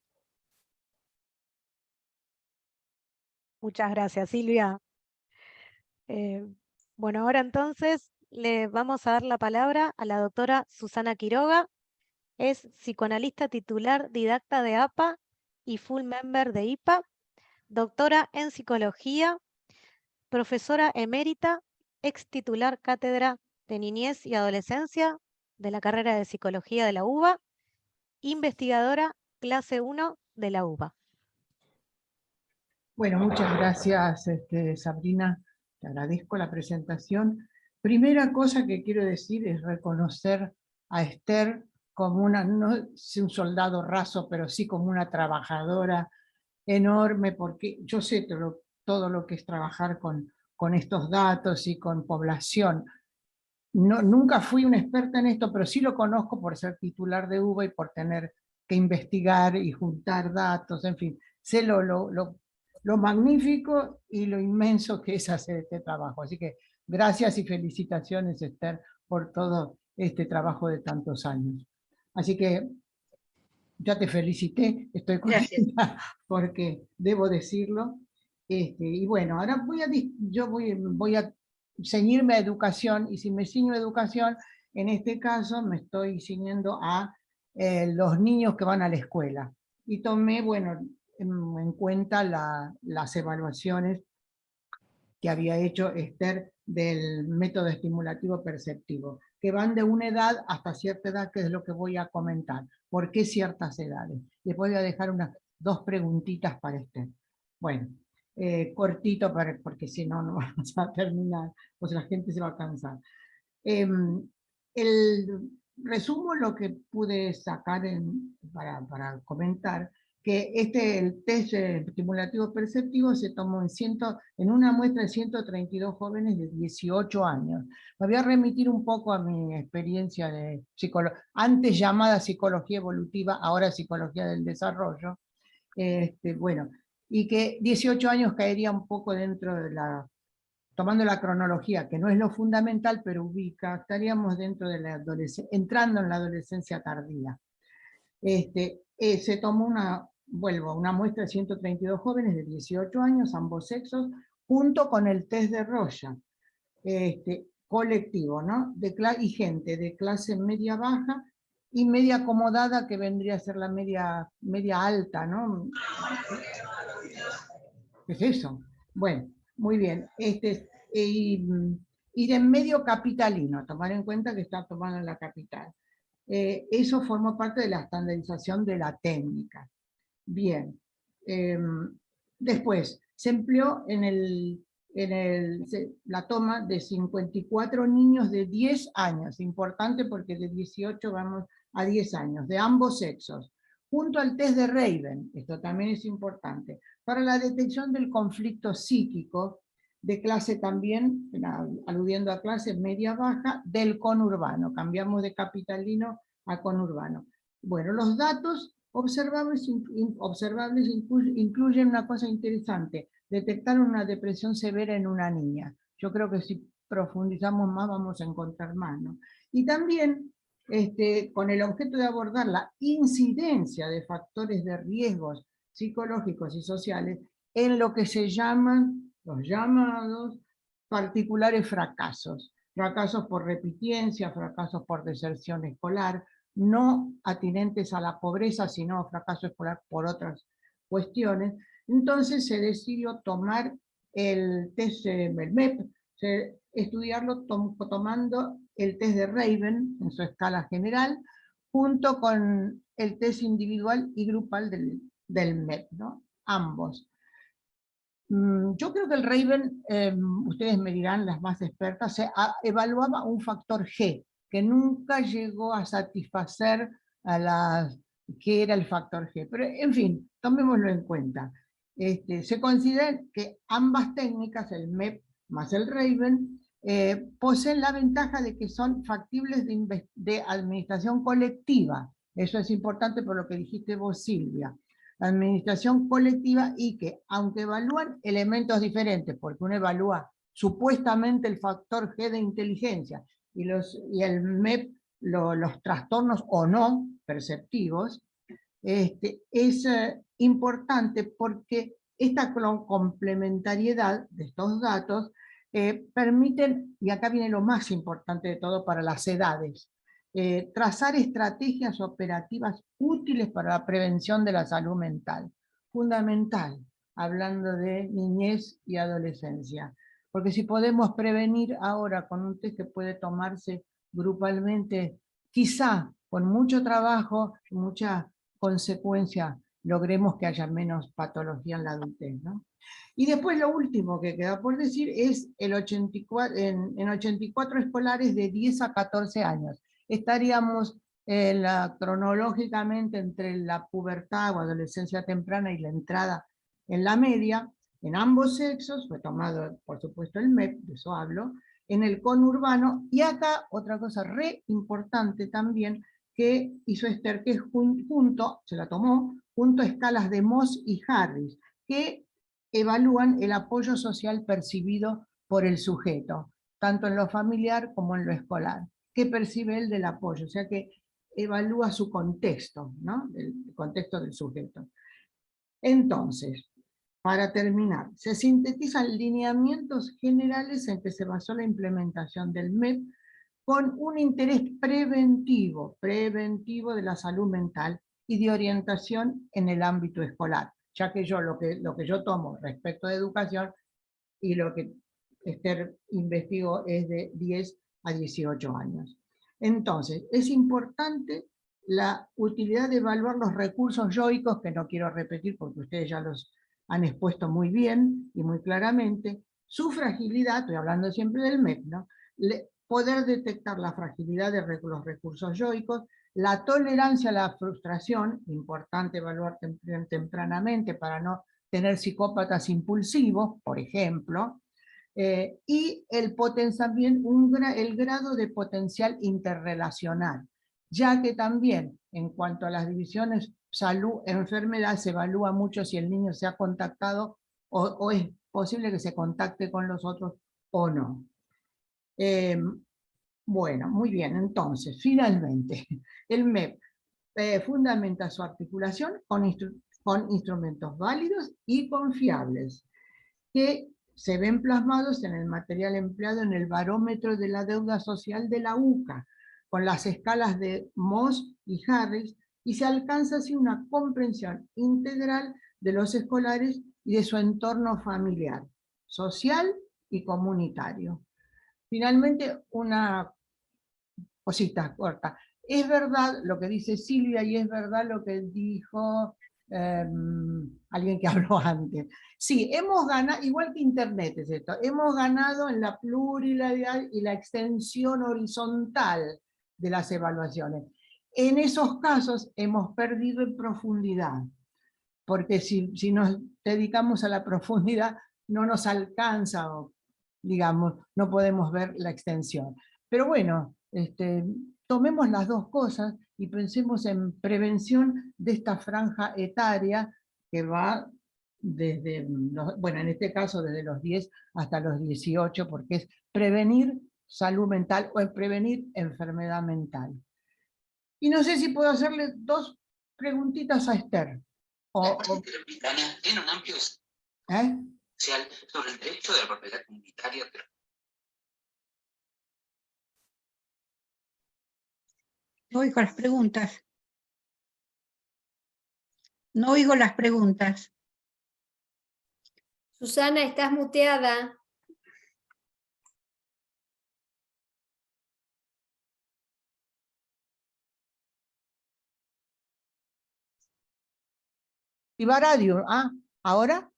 Muchas gracias, Silvia. Bueno, ahora entonces le vamos a dar la palabra a la doctora Susana Quiroga. Es psicoanalista titular didacta de APA y full member de IPA, doctora en psicología, profesora emérita, ex titular cátedra de niñez y adolescencia de la carrera de psicología de la UBA, investigadora clase 1 de la UBA. Bueno, muchas gracias, Sabrina. Te agradezco la presentación. Primera cosa que quiero decir es reconocer a Esther como una, no sé, un soldado raso, pero sí como una trabajadora enorme, porque yo sé todo lo que es trabajar con estos datos y con población. No, nunca fui una experta en esto, pero sí lo conozco por ser titular de UBA y por tener que investigar y juntar datos, en fin. Sé lo magnífico y lo inmenso que es hacer este trabajo. Así que gracias y felicitaciones, Esther, por todo este trabajo de tantos años. Así que ya te felicité, estoy contenta porque debo decirlo. Y bueno, ahora voy a ceñirme a educación, y si me ciño a educación, en este caso me estoy ciñendo a los niños que van a la escuela. Y tomé, bueno, en cuenta las evaluaciones que había hecho Esther del método estimulativo perceptivo, que van de una edad hasta cierta edad, que es lo que voy a comentar. ¿Por qué ciertas edades? Les voy a dejar unas 2 preguntitas para Esther. Bueno, cortito porque si no, no vamos a terminar, pues la gente se va a cansar. Resumo lo que pude sacar para comentar, que el test estimulativo perceptivo se tomó en una muestra de 132 jóvenes de 18 años. Me voy a remitir un poco a mi experiencia de antes llamada psicología evolutiva, ahora psicología del desarrollo. Bueno, y que 18 años caería un poco dentro de tomando la cronología, que no es lo fundamental, pero ubica, estaríamos dentro de la adolescencia, entrando en la adolescencia tardía. Se tomó una muestra de 132 jóvenes de 18 años, ambos sexos, junto con el test de Rorschach, colectivo, ¿no? Y gente de clase media baja y media acomodada, que vendría a ser la media alta, ¿no? ¿Qué es eso? Bueno, muy bien. Y de medio capitalino, tomar en cuenta que está tomado en la capital. Eso formó parte de la estandarización de la técnica. Bien. Después, se empleó la toma de 54 niños de 10 años, importante porque de 18 vamos a 10 años, de ambos sexos, junto al test de Raven, esto también es importante, para la detección del conflicto psíquico, de clase también, aludiendo a clase media-baja, del conurbano. Cambiamos de capitalino a conurbano. Bueno, los datos observables incluyen una cosa interesante: detectar una depresión severa en una niña. Yo creo que si profundizamos más vamos a encontrar más, ¿no? Y también con el objeto de abordar la incidencia de factores de riesgos psicológicos y sociales en lo que se llaman los llamados particulares fracasos. Fracasos por repitencia, fracasos por deserción escolar, no atinentes a la pobreza, sino fracaso escolar por otras cuestiones. Entonces se decidió tomar el test, el MEP, estudiarlo tomando el test de Raven en su escala general, junto con el test individual y grupal del MEP, ¿no? Ambos. Yo creo que el Raven, ustedes me dirán, las más expertas, evaluaba un factor G, que nunca llegó a satisfacer qué era el factor G. Pero, en fin, tomémoslo en cuenta. Se considera que ambas técnicas, el MEP más el Raven, poseen la ventaja de que son factibles de administración colectiva. Eso es importante por lo que dijiste vos, Silvia. La administración colectiva, y que, aunque evalúan elementos diferentes, porque uno evalúa supuestamente el factor G de inteligencia, y el MEP, los trastornos o no perceptivos, es importante porque esta complementariedad de estos datos permiten, y acá viene lo más importante de todo para las edades, trazar estrategias operativas útiles para la prevención de la salud mental. Fundamental, hablando de niñez y adolescencia. Porque si podemos prevenir ahora con un test que puede tomarse grupalmente, quizá con mucho trabajo, mucha consecuencia, logremos que haya menos patología en la adultez, ¿no? Y después lo último que queda por decir es en 84 escolares de 10 a 14 años. Estaríamos cronológicamente entre la pubertad o adolescencia temprana y la entrada en la media, en ambos sexos, fue tomado por supuesto el MEP, de eso hablo, en el conurbano, y acá otra cosa re importante también que hizo Esther, que es se la tomó, junto a escalas de Moss y Harris, que evalúan el apoyo social percibido por el sujeto, tanto en lo familiar como en lo escolar. ¿Qué percibe él del apoyo? O sea que evalúa su contexto, ¿no? El contexto del sujeto. Entonces, para terminar, se sintetizan lineamientos generales en que se basó la implementación del MEP con un interés preventivo de la salud mental y de orientación en el ámbito escolar, ya que yo lo que yo tomo respecto de educación y lo que Esther investigó es de 10 a 18 años. Entonces, es importante la utilidad de evaluar los recursos yoicos, que no quiero repetir porque ustedes ya los han expuesto muy bien y muy claramente, su fragilidad, estoy hablando siempre del MEP, ¿no? Poder detectar la fragilidad de los recursos yoicos, la tolerancia a la frustración, importante evaluar tempranamente para no tener psicópatas impulsivos, por ejemplo, y también el grado de potencial interrelacional, ya que también en cuanto a las divisiones salud-enfermedad se evalúa mucho si el niño se ha contactado o es posible que se contacte con los otros o no. Bueno, muy bien, entonces, finalmente, el MEP fundamenta su articulación con instrumentos válidos y confiables, que se ven plasmados en el material empleado en el barómetro de la deuda social de la UCA, con las escalas de Moss y Harris, y se alcanza así una comprensión integral de los escolares y de su entorno familiar, social y comunitario. Finalmente, una cosita corta. Es verdad lo que dice Silvia y es verdad lo que dijo alguien que habló antes. Sí, hemos ganado, igual que Internet es esto, hemos ganado en la pluralidad y la extensión horizontal de las evaluaciones. En esos casos hemos perdido en profundidad, porque si nos dedicamos a la profundidad no nos alcanza, o, digamos, no podemos ver la extensión. Pero bueno, tomemos las dos cosas y pensemos en prevención de esta franja etaria que va desde, bueno, en este caso desde los 10 hasta los 18, porque es prevenir salud mental o prevenir enfermedad mental. Y no sé si puedo hacerle dos preguntitas a Esther. La Carta Interamericana tiene un amplio social sobre el derecho de la propiedad comunitaria. No oigo las preguntas. No oigo las preguntas. Susana, estás muteada. Iba radio, ¿ahora?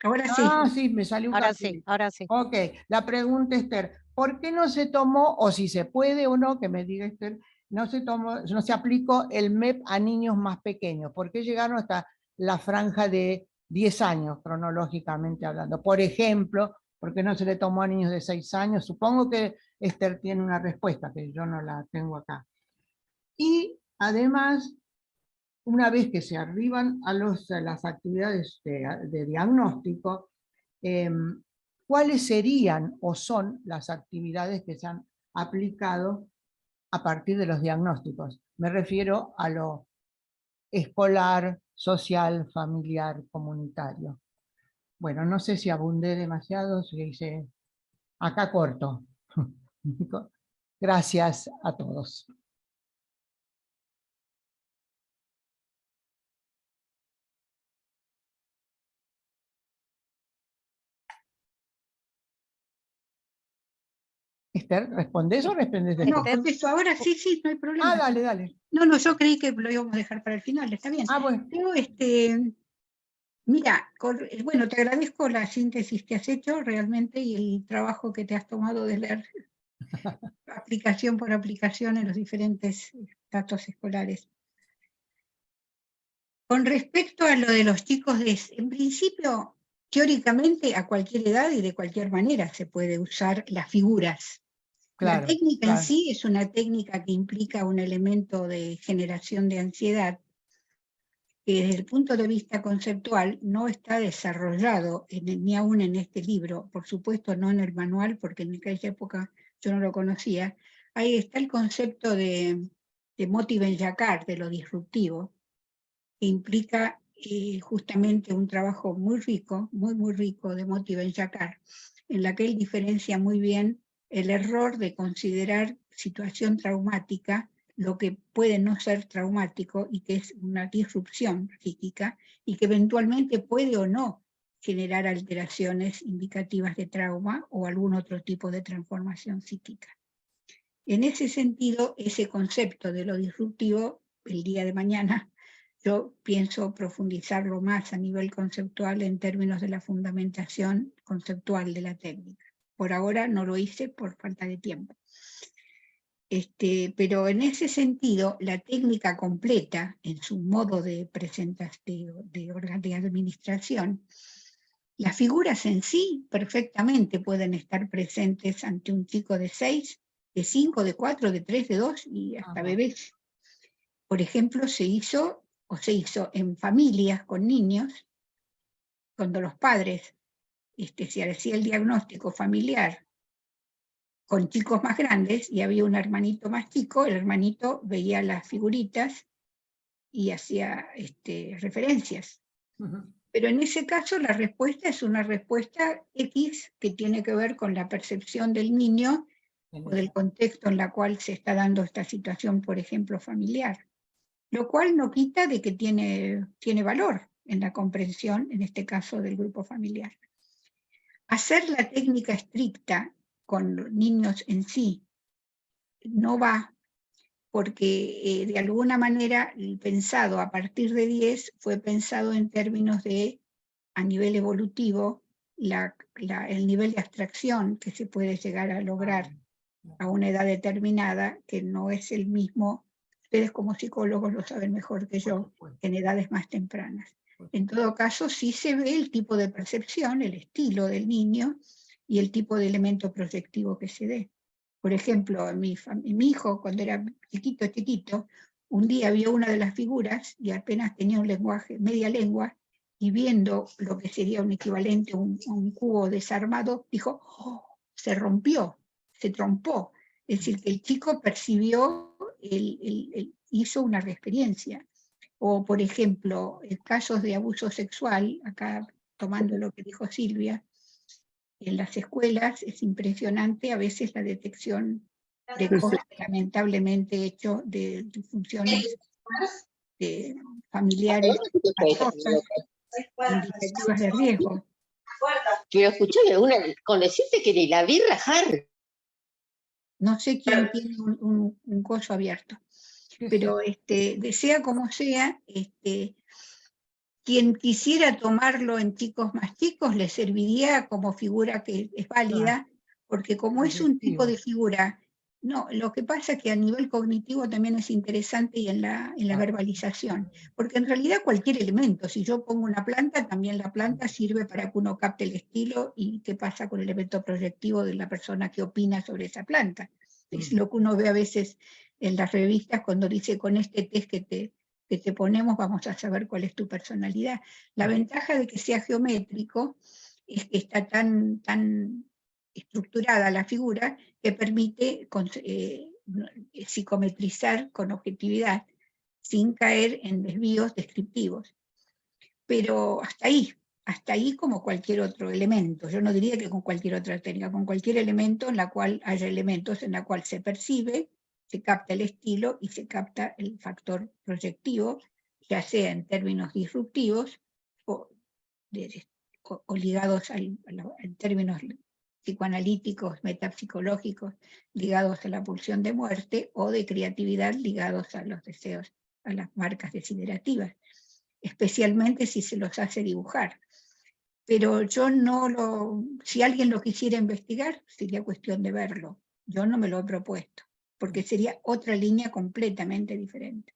Ahora sí. Sí, me salió un Ahora cartel. sí, ahora sí. Ok, la pregunta, Esther, ¿por qué no se tomó, o si se puede o no, que me diga Esther, no se aplicó el MEP a niños más pequeños? ¿Por qué llegaron hasta la franja de 10 años, cronológicamente hablando? Por ejemplo, ¿por qué no se le tomó a niños de 6 años? Supongo que Esther tiene una respuesta, que yo no la tengo acá. Y además, una vez que se arriban a las actividades de diagnóstico, cuáles serían o son las actividades que se han aplicado a partir de los diagnósticos. Me refiero a lo escolar, social, familiar, comunitario. Bueno, no sé si abundé demasiado, si hice... Acá corto. Gracias a todos. Esther, ¿respondés o respondes después? No, contesto ahora, sí, no hay problema. Ah, dale. No, yo creí que lo íbamos a dejar para el final, está bien. Ah, bueno. Pero, mira, bueno, te agradezco la síntesis que has hecho realmente y el trabajo que te has tomado de leer aplicación por aplicación en los diferentes datos escolares. Con respecto a lo de los chicos, en principio, teóricamente, a cualquier edad y de cualquier manera se puede usar las figuras. Claro, la técnica claro. en sí es una técnica que implica un elemento de generación de ansiedad que desde el punto de vista conceptual no está desarrollado ni aún en este libro, por supuesto no en el manual, porque en aquella época yo no lo conocía. Ahí está el concepto de Moty-Ben-Jacquard, de lo disruptivo, que implica justamente un trabajo muy rico, muy rico de Moty-Ben-Jacquard, en la que él diferencia muy bien el error de considerar situación traumática lo que puede no ser traumático y que es una disrupción psíquica y que eventualmente puede o no generar alteraciones indicativas de trauma o algún otro tipo de transformación psíquica. En ese sentido, ese concepto de lo disruptivo, el día de mañana, yo pienso profundizarlo más a nivel conceptual en términos de la fundamentación conceptual de la técnica. Por ahora no lo hice por falta de tiempo. Pero en ese sentido, la técnica completa, en su modo de presentación, de administración, las figuras en sí perfectamente pueden estar presentes ante un chico de 6, de 5, de 4, de 3, de 2 y hasta bebés. Por ejemplo, se hizo en familias con niños, cuando los padres se hacía el diagnóstico familiar con chicos más grandes y había un hermanito más chico, el hermanito veía las figuritas y hacía referencias. Pero en ese caso la respuesta es una respuesta X que tiene que ver con la percepción del niño o del contexto en el cual se está dando esta situación, por ejemplo, familiar. Lo cual no quita de que tiene valor en la comprensión, en este caso, del grupo familiar. Hacer la técnica estricta con los niños en sí no va, porque de alguna manera el pensado a partir de 10 fue pensado en términos de, a nivel evolutivo, el nivel de abstracción que se puede llegar a lograr a una edad determinada, que no es el mismo. Ustedes como psicólogos lo saben mejor que yo, en edades más tempranas. En todo caso, sí se ve el tipo de percepción, el estilo del niño y el tipo de elemento proyectivo que se dé. Por ejemplo, mi hijo, cuando era chiquito, un día vio una de las figuras y apenas tenía un lenguaje, media lengua, y viendo lo que sería un equivalente a un cubo desarmado, dijo, oh, se rompió, se trompó. Es decir, que el chico percibió, hizo una reexperiencia. O, por ejemplo, en casos de abuso sexual, acá tomando lo que dijo Silvia, en las escuelas es impresionante a veces la detección de cosas lamentablemente hecho de disfunciones familiares indicativas de riesgo. Pero escuchame, con decirte que ni la vi rajar. No sé quién tiene un coso abierto, pero sea como sea, quien quisiera tomarlo en chicos más chicos le serviría como figura que es válida, porque como es un tipo de figura, no, lo que pasa es que a nivel cognitivo también es interesante y en la verbalización, porque en realidad cualquier elemento, si yo pongo una planta, también la planta sirve para que uno capte el estilo y qué pasa con el elemento proyectivo de la persona que opina sobre esa planta. Es lo que uno ve a veces en las revistas cuando dice con este test que te ponemos vamos a saber cuál es tu personalidad. La ventaja de que sea geométrico es que está tan estructurada la figura que permite psicometrizar con objetividad, sin caer en desvíos descriptivos. Pero hasta ahí como cualquier otro elemento. Yo no diría que con cualquier otra técnica, con cualquier elemento en la cual haya elementos en la cual se percibe, se capta el estilo y se capta el factor proyectivo, ya sea en términos disruptivos o ligados en términos psicoanalíticos, metapsicológicos, ligados a la pulsión de muerte, o de creatividad ligados a los deseos, a las marcas desiderativas, especialmente si se los hace dibujar. Pero yo si alguien lo quisiera investigar, sería cuestión de verlo. Yo no me lo he propuesto, porque sería otra línea completamente diferente.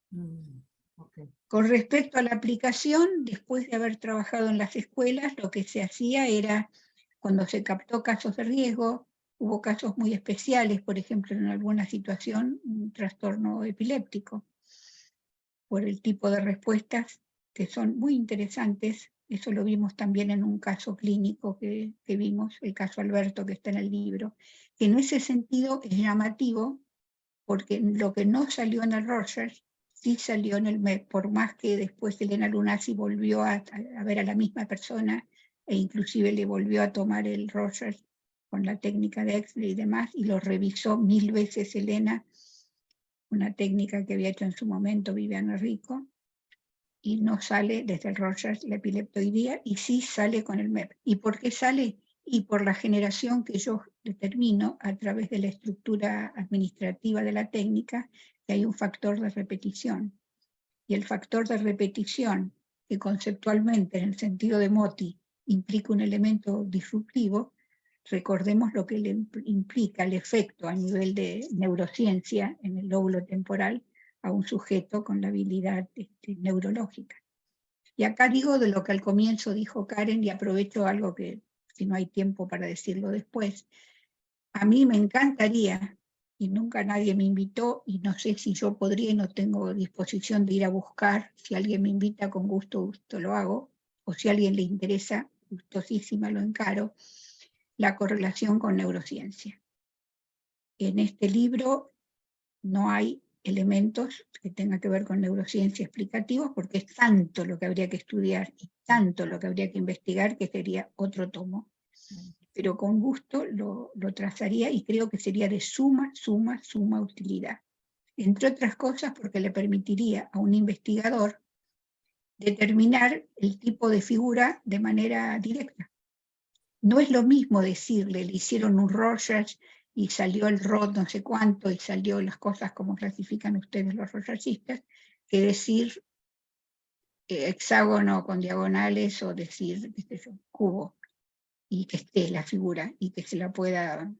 Okay. Con respecto a la aplicación, después de haber trabajado en las escuelas, lo que se hacía era, cuando se captó casos de riesgo, hubo casos muy especiales, por ejemplo, en alguna situación, un trastorno epiléptico, por el tipo de respuestas que son muy interesantes. Eso lo vimos también en un caso clínico que vimos, el caso Alberto, que está en el libro, que en ese sentido es llamativo, porque lo que no salió en el Rogers sí salió en el MEP, por más que después Elena Lunasi volvió a ver a la misma persona, e inclusive le volvió a tomar el Rogers con la técnica de Exley y demás, y lo revisó 1000 veces Elena, una técnica que había hecho en su momento Viviana Rico, y no sale desde el Rogers la epileptoidea, y sí sale con el MEP. ¿Y por qué sale? Y por la generación que yo determino a través de la estructura administrativa de la técnica, que hay un factor de repetición. Y el factor de repetición, que conceptualmente en el sentido de Motti implica un elemento disruptivo, recordemos lo que le implica el efecto a nivel de neurociencia en el lóbulo temporal a un sujeto con la habilidad neurológica. Y acá digo de lo que al comienzo dijo Karen, y aprovecho algo que si no hay tiempo para decirlo después. A mí me encantaría, y nunca nadie me invitó, y no sé si yo podría y no tengo disposición de ir a buscar. Si alguien me invita, con gusto lo hago, o si a alguien le interesa, gustosísima lo encaro, la correlación con neurociencia. En este libro no hay elementos que tengan que ver con neurociencia explicativos, porque es tanto lo que habría que estudiar y tanto lo que habría que investigar, que sería otro tomo. Pero con gusto lo trazaría, y creo que sería de suma utilidad. Entre otras cosas porque le permitiría a un investigador determinar el tipo de figura de manera directa. No es lo mismo decirle, le hicieron un Rogers y salió el ROD no sé cuánto, y salió las cosas como clasifican ustedes los rogersistas, que decir hexágono con diagonales, o decir cubo, y que esté la figura y que se la pueda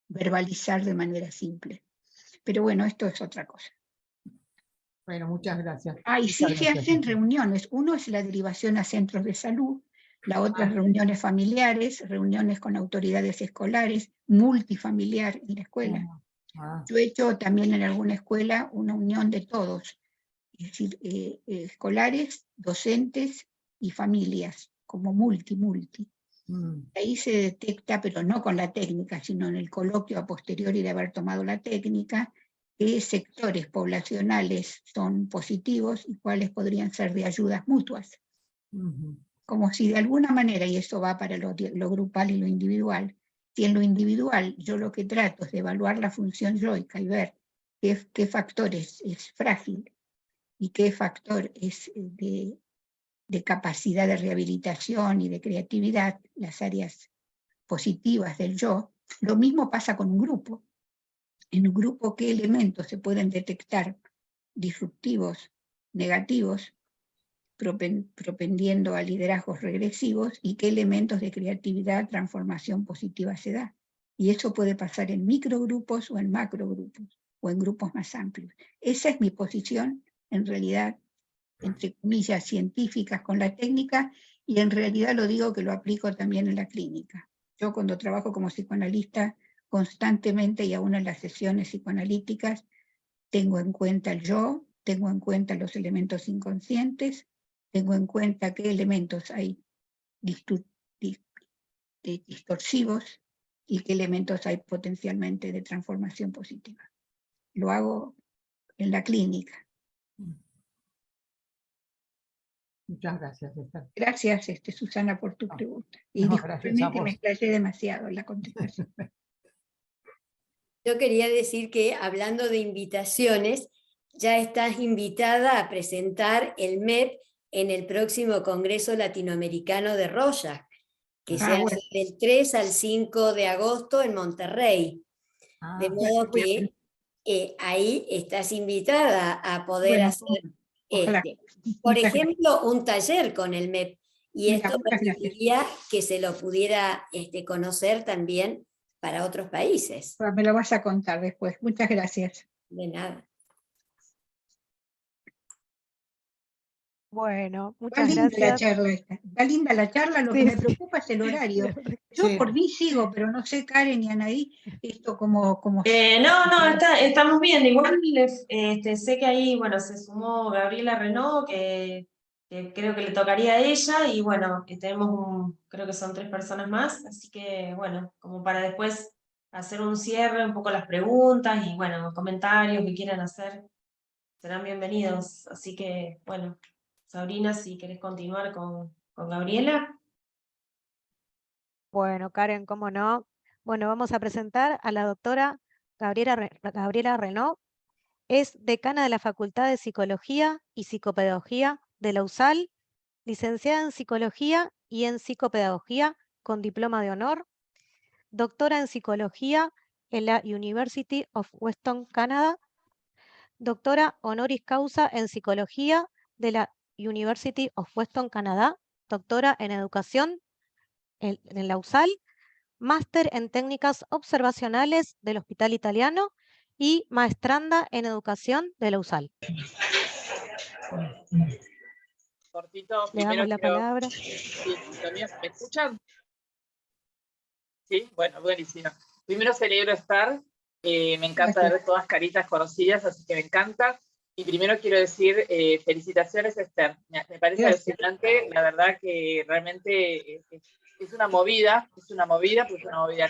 verbalizar de manera simple. Pero bueno, esto es otra cosa. Bueno, muchas gracias. Y sí se hacen reuniones. Uno es la derivación a centros de salud, la otra es reuniones familiares, reuniones con autoridades escolares, multifamiliar en la escuela. Yo he hecho también en alguna escuela una unión de todos, es decir, escolares, docentes y familias, como multi. Ahí se detecta, pero no con la técnica, sino en el coloquio a posteriori de haber tomado la técnica, qué sectores poblacionales son positivos y cuáles podrían ser de ayudas mutuas. Como si de alguna manera, y eso va para lo grupal y lo individual, si en lo individual yo lo que trato es de evaluar la función yoica y ver qué factor es frágil y qué factor es de capacidad de rehabilitación y de creatividad, las áreas positivas del yo, lo mismo pasa con un grupo. En un grupo, ¿qué elementos se pueden detectar disruptivos, negativos, propendiendo a liderazgos regresivos, y qué elementos de creatividad, transformación positiva se da? Y eso puede pasar en microgrupos o en macrogrupos, o en grupos más amplios. Esa es mi posición, en realidad, entre comillas, científicas con la técnica, y en realidad lo digo que lo aplico también en la clínica. Yo cuando trabajo como psicoanalista constantemente, y aún en las sesiones psicoanalíticas, tengo en cuenta el yo, tengo en cuenta los elementos inconscientes, tengo en cuenta qué elementos hay distorsivos y qué elementos hay potencialmente de transformación positiva. Lo hago en la clínica. Muchas gracias, Esther. Gracias, Susana, por tu pregunta. Y No, gracias a discúlpeme que vos. me explayé demasiado en la contestación. Yo quería decir que, hablando de invitaciones, ya estás invitada a presentar el MEP en el próximo Congreso Latinoamericano de Rorschach, que se bueno. hace del 3 al 5 de agosto en Monterrey. De modo que ahí estás invitada a poder Bueno, hacer, ojalá. por Muchas ejemplo, un taller con el MEP. Y Mira, esto muchas gracias. permitiría que se lo pudiera conocer también para otros países. Me lo vas a contar después. Muchas gracias. De nada. Bueno, Va muchas linda la gracias. charla esta. Va linda la charla, lo que Sí, me sí. preocupa es el horario. Yo Sí. por mí sigo, pero no sé, Karen y Anaí, esto como... No, estamos bien. Igual sé que ahí, bueno, se sumó Gabriela Renaud, que creo que le tocaría a ella, y bueno, creo que son 3 personas más, así que bueno, como para después hacer un cierre, un poco las preguntas y bueno, comentarios que quieran hacer, serán bienvenidos. Así que bueno, Sabrina, si querés continuar con Gabriela. Bueno, Karen, cómo no. Bueno, vamos a presentar a la doctora Gabriela Renaud. Es decana de la Facultad de Psicología y Psicopedagogía de la USAL, licenciada en Psicología y en Psicopedagogía con diploma de honor, doctora en Psicología en la University of Western Canada, doctora honoris causa en Psicología de la University of Western Canada, doctora en Educación en la USAL, máster en Técnicas Observacionales del Hospital Italiano y maestranda en Educación de la USAL. Cortito, Le damos la palabra. Sí, ¿me escuchan? Sí, bueno, buenísimo. Primero celebro estar, me encanta ver todas caritas conocidas, así que me encanta. Y primero quiero decir felicitaciones, Esther. Me parece alucinante, la verdad que realmente es una movida, porque es una movida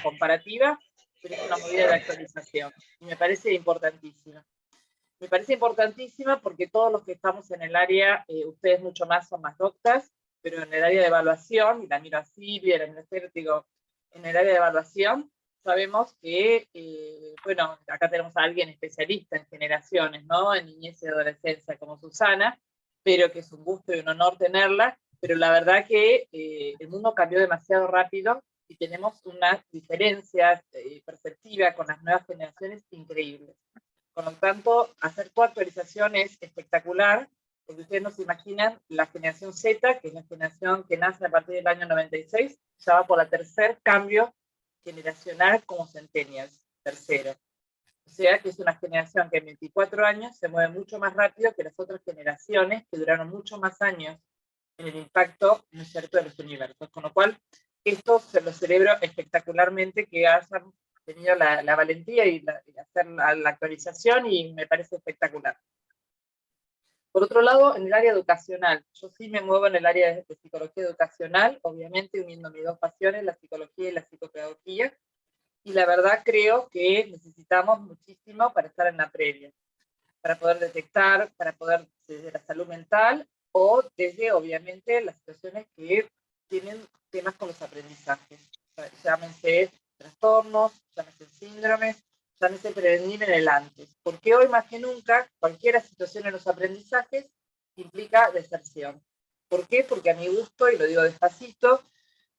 comparativa, pero es una movida de actualización. Y me parece importantísima. Me parece importantísima porque todos los que estamos en el área, ustedes mucho más son más doctas, pero en el área de evaluación, y la miro a Silvia, la miro a Esther, digo, en el área de evaluación, sabemos que, bueno, acá tenemos a alguien especialista en generaciones, ¿no? En niñez y adolescencia, como Susana, pero que es un gusto y un honor tenerla, pero la verdad que el mundo cambió demasiado rápido y tenemos unas diferencias perceptivas con las nuevas generaciones increíbles. Por lo tanto, hacer tu actualización es espectacular, porque ustedes no se imaginan, la generación Z, que es la generación que nace a partir del año 96, ya va por el tercer cambio generacional como centennials, tercero. O sea que es una generación que en 24 años se mueve mucho más rápido que las otras generaciones que duraron mucho más años en el impacto, ¿no es cierto?, de los universos. Con lo cual, esto se lo celebro espectacularmente que hayan tenido la valentía y hacer la actualización, y me parece espectacular. Por otro lado, en el área educacional, yo sí me muevo en el área de psicología educacional, obviamente uniendo mis dos pasiones, la psicología y la psicopedagogía, y la verdad creo que necesitamos muchísimo para estar en la previa, para poder detectar, para poder, desde la salud mental, o desde, obviamente, las situaciones que tienen temas con los aprendizajes. Llámense trastornos, llámense síndromes, llámense prevenir en el antes. Porque hoy más que nunca, cualquier situación en los aprendizajes implica deserción. ¿Por qué? Porque a mi gusto, y lo digo despacito,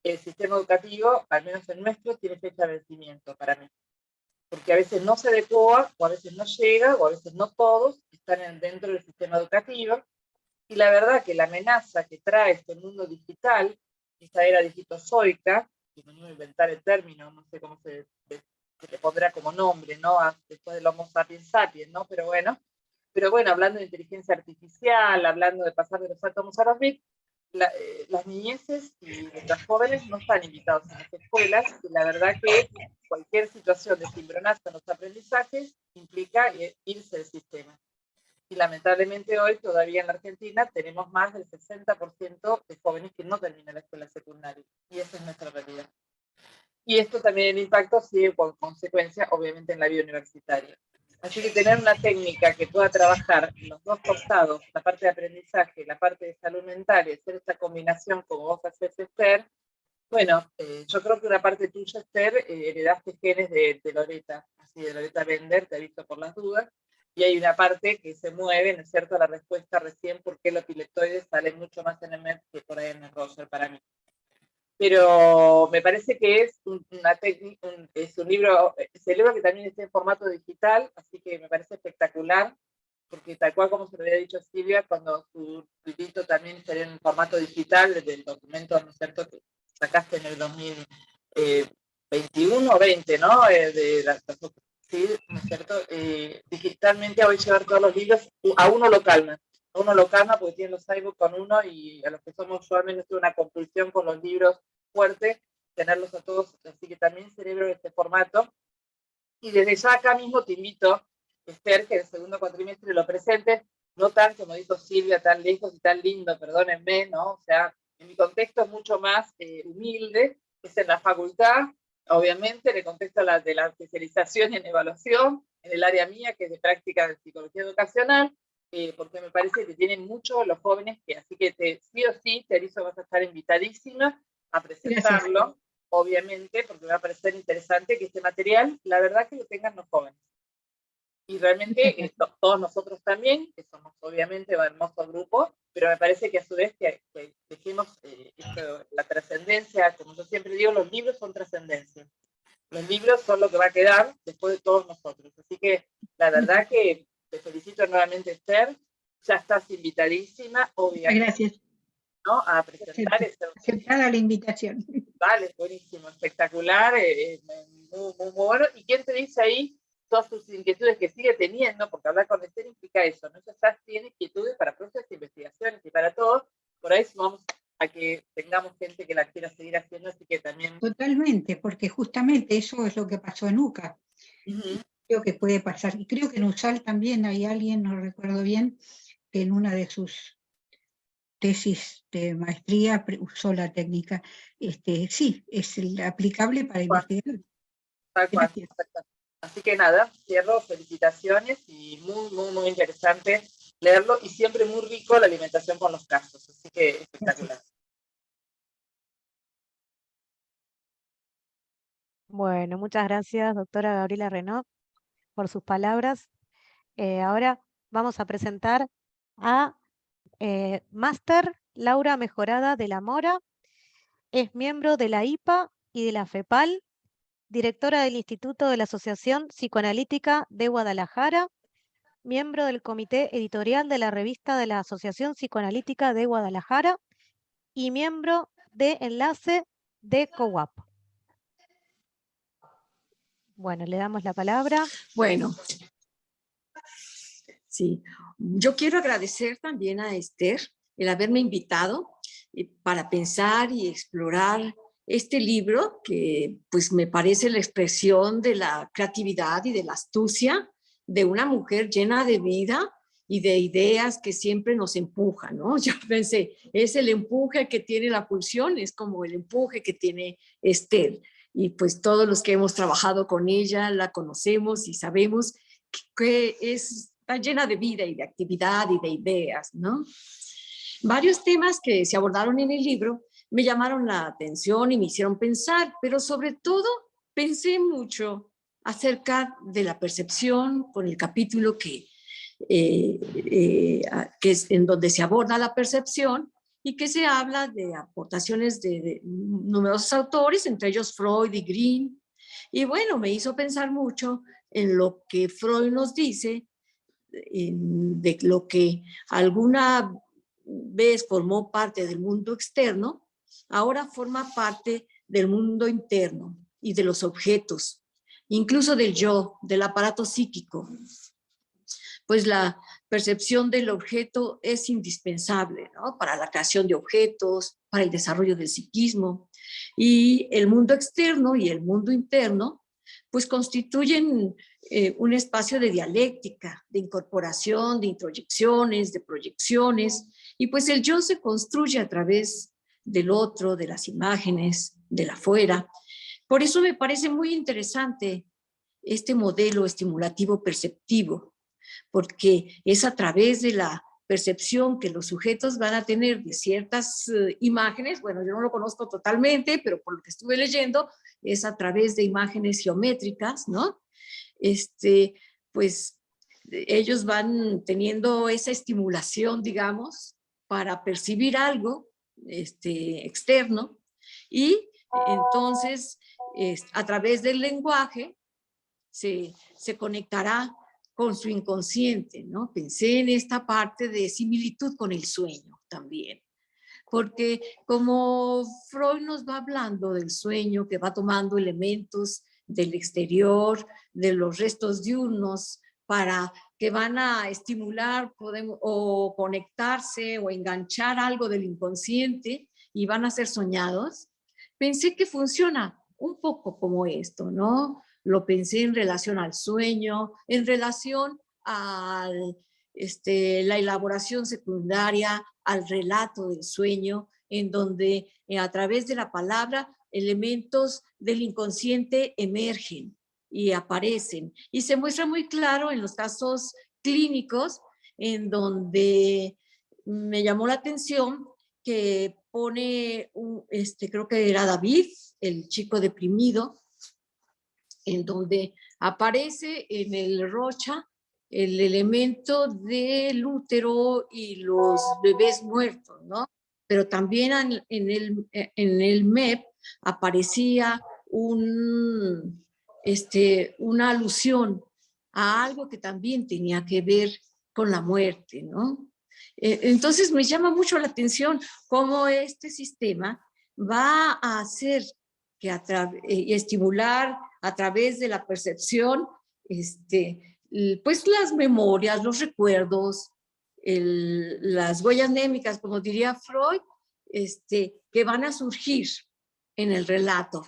el sistema educativo, al menos el nuestro, tiene fecha de vencimiento para mí. Porque a veces no se adecua, o a veces no llega, o a veces no todos están dentro del sistema educativo. Y la verdad que la amenaza que trae este mundo digital, esta era digitozoica, que no iba a inventar el término, no sé cómo se le pondrá como nombre, ¿no? Después del Homo sapiens sapiens, ¿no? Pero bueno, hablando de inteligencia artificial, hablando de pasar de los átomos a los bits, las niñeces y las jóvenes no están invitados a las escuelas, y la verdad que cualquier situación de cimbronazo en los aprendizajes implica irse del sistema. Y lamentablemente hoy todavía en la Argentina tenemos más del 60% de jóvenes que no terminan la escuela secundaria, y esa es nuestra realidad. y esto también el impacto sigue con consecuencia, obviamente, en la vida universitaria. Así que tener una técnica que pueda trabajar los dos costados, la parte de aprendizaje y la parte de salud mental, y hacer esta combinación como vos haces, Esther, bueno, yo creo que una parte tuya, Esther, heredaste genes de Loreta, así de Loreta Bender, te he visto por las dudas, y hay una parte que se mueve, ¿no es cierto?, la respuesta recién, por qué los pilectoides salen mucho más en el MED que por ahí en el Roger para mí. Pero me parece que es es un libro, celebro que también esté en formato digital, así que me parece espectacular, porque tal cual como se lo había dicho Silvia, cuando su librito también estaría en formato digital, del documento, ¿no es cierto?, que sacaste en el 2021 o 20, ¿no? Sí, ¿no es cierto? Digitalmente voy a llevar todos los libros, a uno lo calma porque tiene los iBooks con uno, y a los que somos, yo al menos tuve una compulsión con los libros fuerte, tenerlos a todos, así que también celebro este formato. Y desde ya acá mismo te invito, Esther, que en el segundo cuatrimestre lo presentes, no tan, como dijo Silvia, tan lejos y tan lindo, perdónenme, ¿no? O sea, en mi contexto es mucho más humilde, es en la facultad, obviamente, en el contexto de la especialización en evaluación, en el área mía, que es de práctica de psicología educacional, porque me parece que tienen mucho los jóvenes, así que sí o sí, Terizo, vas a estar invitadísima a presentarlo. Gracias. Obviamente, porque me va a parecer interesante que este material, la verdad, que lo tengan los jóvenes. Y realmente todos nosotros también, que somos obviamente un hermoso grupo, pero me parece que a su vez que dijimos la trascendencia, como yo siempre digo, los libros son trascendencia. Los libros son lo que va a quedar después de todos nosotros. Así que la verdad que te felicito nuevamente, Esther. Ya estás invitadísima, obviamente. Gracias. ¿No? A presentar. Aceptada la invitación. Vale, buenísimo, espectacular, muy bueno. ¿Y quién te dice ahí todas sus inquietudes que sigue teniendo? Porque hablar con Esther implica eso, ¿no? Ya tiene inquietudes para próximas investigaciones y para todo. Por ahí vamos a que tengamos gente que la quiera seguir haciendo, así que también... Totalmente, porque justamente eso es lo que pasó en UCA. Creo que puede pasar, y creo que en USAL también hay alguien, no recuerdo bien, que en una de sus tesis de maestría usó la técnica. Sí, es aplicable para investigar. Tal cual. Así que nada, cierro, felicitaciones, y muy, muy, muy interesante leerlo, y siempre muy rico la alimentación con los casos, así que espectacular. Gracias. Bueno, muchas gracias, doctora Gabriela Renaud, por sus palabras. Ahora vamos a presentar a Máster Laura Mejorada de la Mora. Es miembro de la IPA y de la FEPAL, directora del Instituto de la Asociación Psicoanalítica de Guadalajara, miembro del Comité Editorial de la Revista de la Asociación Psicoanalítica de Guadalajara y miembro de Enlace de COWAP. Bueno, le damos la palabra. Bueno, sí, yo quiero agradecer también a Esther el haberme invitado para pensar y explorar este libro que pues me parece la expresión de la creatividad y de la astucia de una mujer llena de vida y de ideas que siempre nos empujan, ¿no? Yo pensé, es el empuje que tiene la pulsión, es como el empuje que tiene Esther. Y pues todos los que hemos trabajado con ella la conocemos y sabemos que está llena de vida y de actividad y de ideas, ¿no? Varios temas que se abordaron en el libro me llamaron la atención y me hicieron pensar, pero sobre todo pensé mucho acerca de la percepción con el capítulo que es en donde se aborda la percepción y que se habla de aportaciones de numerosos autores, entre ellos Freud y Green. Y bueno, me hizo pensar mucho en lo que Freud nos dice, de lo que alguna vez formó parte del mundo externo, ahora forma parte del mundo interno y de los objetos, incluso del yo, del aparato psíquico. Pues la percepción del objeto es indispensable, ¿no? Para la creación de objetos, para el desarrollo del psiquismo. Y el mundo externo y el mundo interno pues constituyen un espacio de dialéctica, de incorporación, de introyecciones, de proyecciones, y pues el yo se construye a través del otro, de las imágenes, del afuera, Por eso me parece muy interesante este modelo estimulativo perceptivo, porque es a través de la percepción que los sujetos van a tener de ciertas imágenes. Bueno, yo no lo conozco totalmente, pero por lo que estuve leyendo, es a través de imágenes geométricas, ¿no? Pues ellos van teniendo esa estimulación, digamos, para percibir algo externo, y entonces a través del lenguaje se conectará con su inconsciente, ¿no? Pensé en esta parte de similitud con el sueño también, porque como Freud nos va hablando del sueño, que va tomando elementos del exterior, de los restos diurnos, para que van a estimular o conectarse o enganchar algo del inconsciente y van a ser soñados, pensé que funciona un poco como esto, ¿no? Lo pensé en relación al sueño, en relación a la elaboración secundaria, al relato del sueño, en donde a través de la palabra elementos del inconsciente emergen y aparecen. Y se muestra muy claro en los casos clínicos, en donde me llamó la atención que pone, creo que era David, el chico deprimido, en donde aparece en el Rocha el elemento del útero y los bebés muertos, ¿no? Pero también en el MEP aparecía una alusión a algo que también tenía que ver con la muerte, ¿no? Entonces me llama mucho la atención cómo este sistema va a hacer que estimular a través de la percepción, pues las memorias, los recuerdos, las huellas anémicas, como diría Freud, que van a surgir en el relato.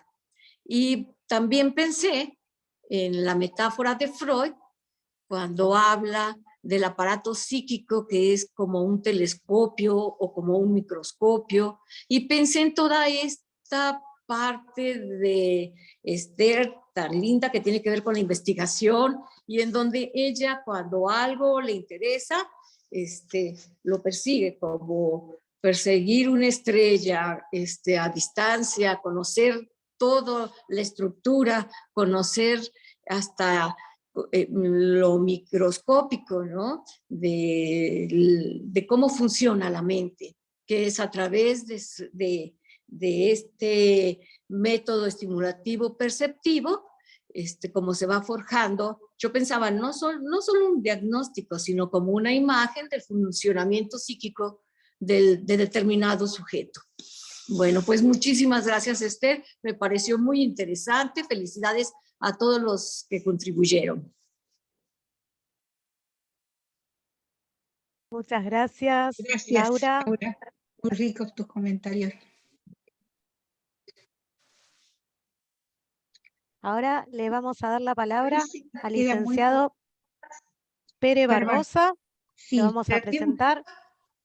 Y también pensé en la metáfora de Freud, cuando habla del aparato psíquico que es como un telescopio o como un microscopio, y pensé en toda esta parte de Esther tan linda que tiene que ver con la investigación, y en donde ella, cuando algo le interesa, lo persigue, como perseguir una estrella a distancia, conocer toda la estructura, conocer hasta lo microscópico, ¿no? De cómo funciona la mente, que es a través de este método estimulativo perceptivo, como se va forjando. Yo pensaba no solo un diagnóstico, sino como una imagen del funcionamiento psíquico de determinado sujeto. Bueno, pues muchísimas gracias, Esther. Me pareció muy interesante. Felicidades a todos los que contribuyeron. Muchas gracias, Laura. Muy ricos tus comentarios. Ahora le vamos a dar la palabra al licenciado Pere Barbosa. Sí, lo vamos a presentar.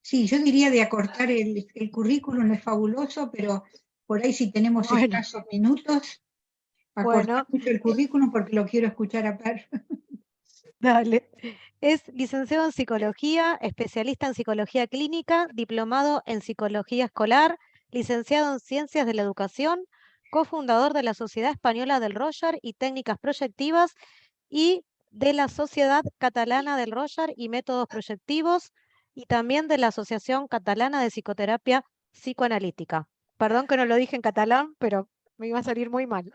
Sí, yo diría de acortar el currículum, es fabuloso, pero por ahí si tenemos escasos minutos, acortar mucho el currículum porque lo quiero escuchar a Per. Dale. Es licenciado en Psicología, especialista en Psicología Clínica, diplomado en Psicología Escolar, licenciado en Ciencias de la Educación, cofundador de la Sociedad Española del Roger y Técnicas Proyectivas y de la Sociedad Catalana del Roger y Métodos Proyectivos, y también de la Asociación Catalana de Psicoterapia Psicoanalítica. Perdón que no lo dije en catalán, pero me iba a salir muy mal.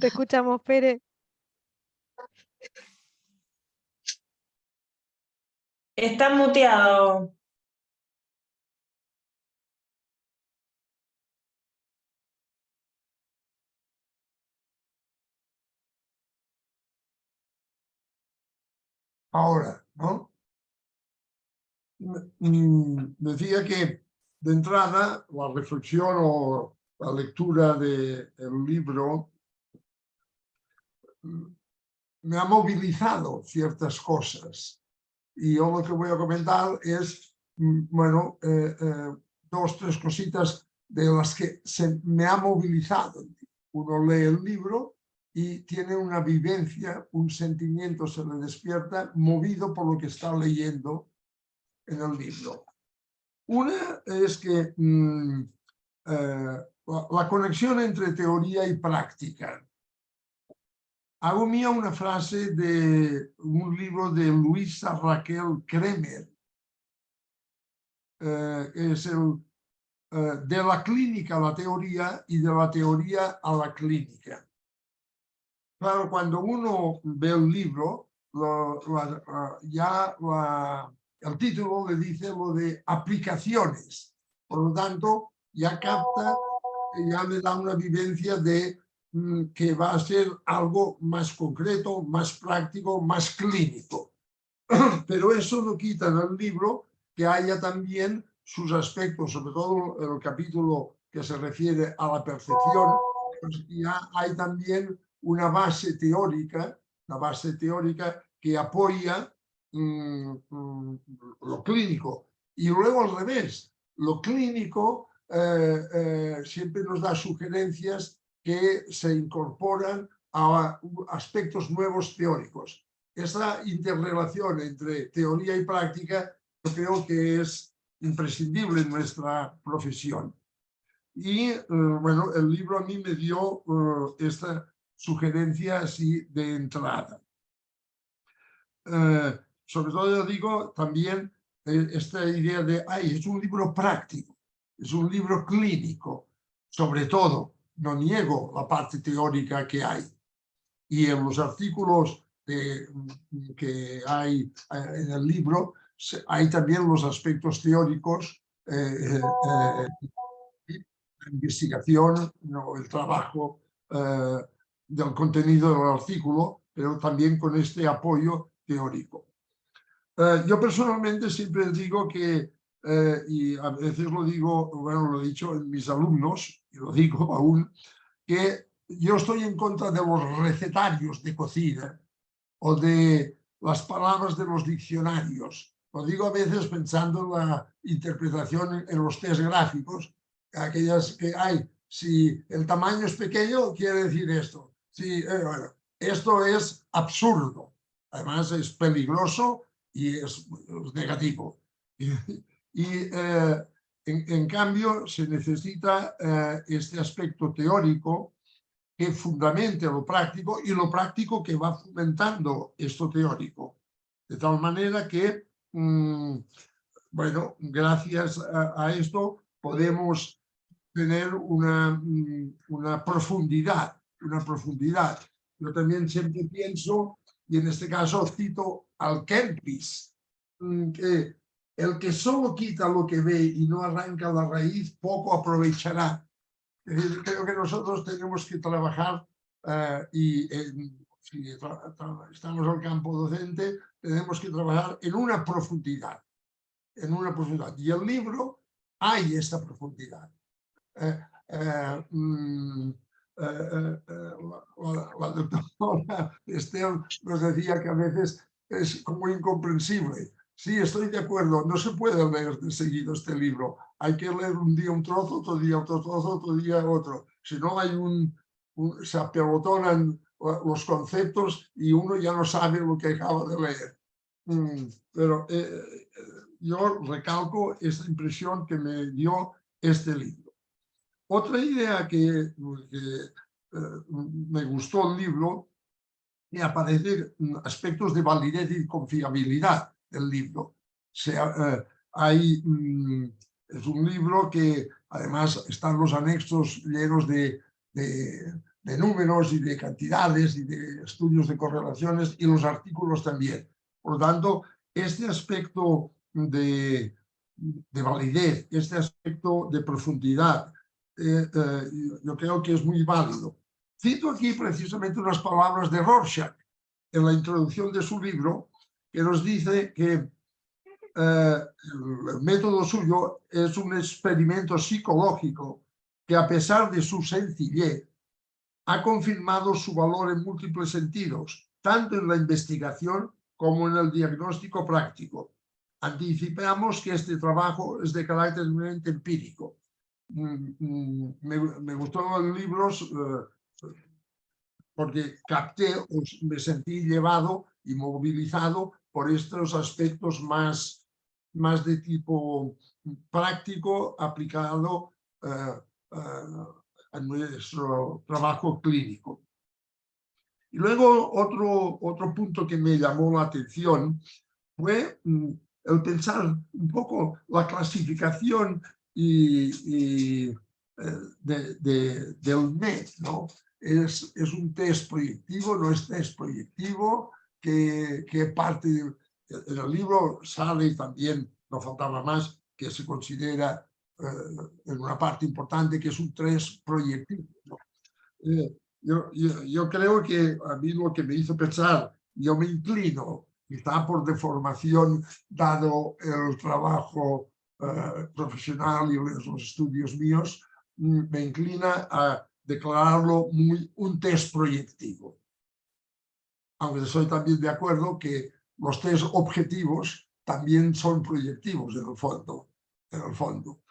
Te escuchamos, Pere. Está muteado. Ahora, ¿no? Decía que de entrada la reflexión o la lectura del libro me ha movilizado ciertas cosas, y yo lo que voy a comentar es, bueno, dos, tres cositas de las que me ha movilizado. Uno lee el libro y tiene una vivencia, un sentimiento se le despierta movido por lo que está leyendo en el libro. Una es que la conexión entre teoría y práctica. Hago mía una frase de un libro de Luisa Raquel Kremer, es el de la clínica a la teoría y de la teoría a la clínica. Claro, cuando uno ve el libro, el título le dice lo de aplicaciones. Por lo tanto, ya capta, ya le da una vivencia de que va a ser algo más concreto, más práctico, más clínico. Pero eso no quita en el libro que haya también sus aspectos, sobre todo el capítulo que se refiere a la percepción, pues ya hay también una base teórica que apoya lo clínico. Y luego al revés, lo clínico siempre nos da sugerencias que se incorporan a aspectos nuevos teóricos. Esta interrelación entre teoría y práctica yo creo que es imprescindible en nuestra profesión. Y bueno, el libro a mí me dio esta sugerencia así de entrada. Sobre todo yo digo también esta idea de, es un libro práctico, es un libro clínico, sobre todo, no niego la parte teórica que hay. Y en los artículos que hay en el libro, hay también los aspectos teóricos, la investigación, el trabajo del contenido del artículo, pero también con este apoyo teórico. Yo personalmente siempre digo que, y a veces lo digo, bueno, lo he dicho en mis alumnos, y lo digo aún, que yo estoy en contra de los recetarios de cocina o de las palabras de los diccionarios. Lo digo a veces pensando en la interpretación en los test gráficos, aquellas que hay. Si el tamaño es pequeño, quiere decir esto. Si, bueno, esto es absurdo. Además es peligroso y es negativo. Y en cambio se necesita este aspecto teórico que fundamente lo práctico y lo práctico que va fomentando esto teórico. De tal manera que, bueno, gracias a esto podemos tener una profundidad, Yo también siempre pienso, y en este caso cito al Kempis, que el que solo quita lo que ve y no arranca la raíz, poco aprovechará. Es decir, creo que nosotros tenemos que trabajar si estamos al campo docente, tenemos que trabajar en una profundidad. Y el libro hay esta profundidad. La doctora Esther nos decía que a veces es como incomprensible. Sí, estoy de acuerdo, no se puede leer de seguido este libro. Hay que leer un día un trozo, otro día otro trozo, otro día otro. Si no hay se apelotonan los conceptos y uno ya no sabe lo que acaba de leer. Pero yo recalco esta impresión que me dio este libro. Otra idea que me gustó el libro, que aparecen aspectos de validez y confiabilidad del libro. Es un libro que además están los anexos llenos de números y de cantidades y de estudios de correlaciones y los artículos también. Por lo tanto, este aspecto de validez, este aspecto de profundidad, yo creo que es muy válido. Cito aquí precisamente unas palabras de Rorschach en la introducción de su libro, que nos dice que el método suyo es un experimento psicológico que, a pesar de su sencillez, ha confirmado su valor en múltiples sentidos, tanto en la investigación como en el diagnóstico práctico. Anticipamos que este trabajo es de carácter meramente empírico. me gustaron los libros porque capté, me sentí llevado y movilizado por estos aspectos más de tipo práctico aplicado a nuestro trabajo clínico. Y luego otro punto que me llamó la atención fue el pensar un poco la clasificación del MEP, ¿no? Es un test proyectivo, no es test proyectivo, que parte en el libro sale también, no faltaba más, que se considera en una parte importante que es un test proyectivo, ¿no? Yo creo que a mí lo que me hizo pensar, yo me inclino, quizá por deformación, dado el trabajo profesional y los estudios míos, me inclina a declararlo un test proyectivo. Aunque estoy también de acuerdo que los test objetivos también son proyectivos en el fondo.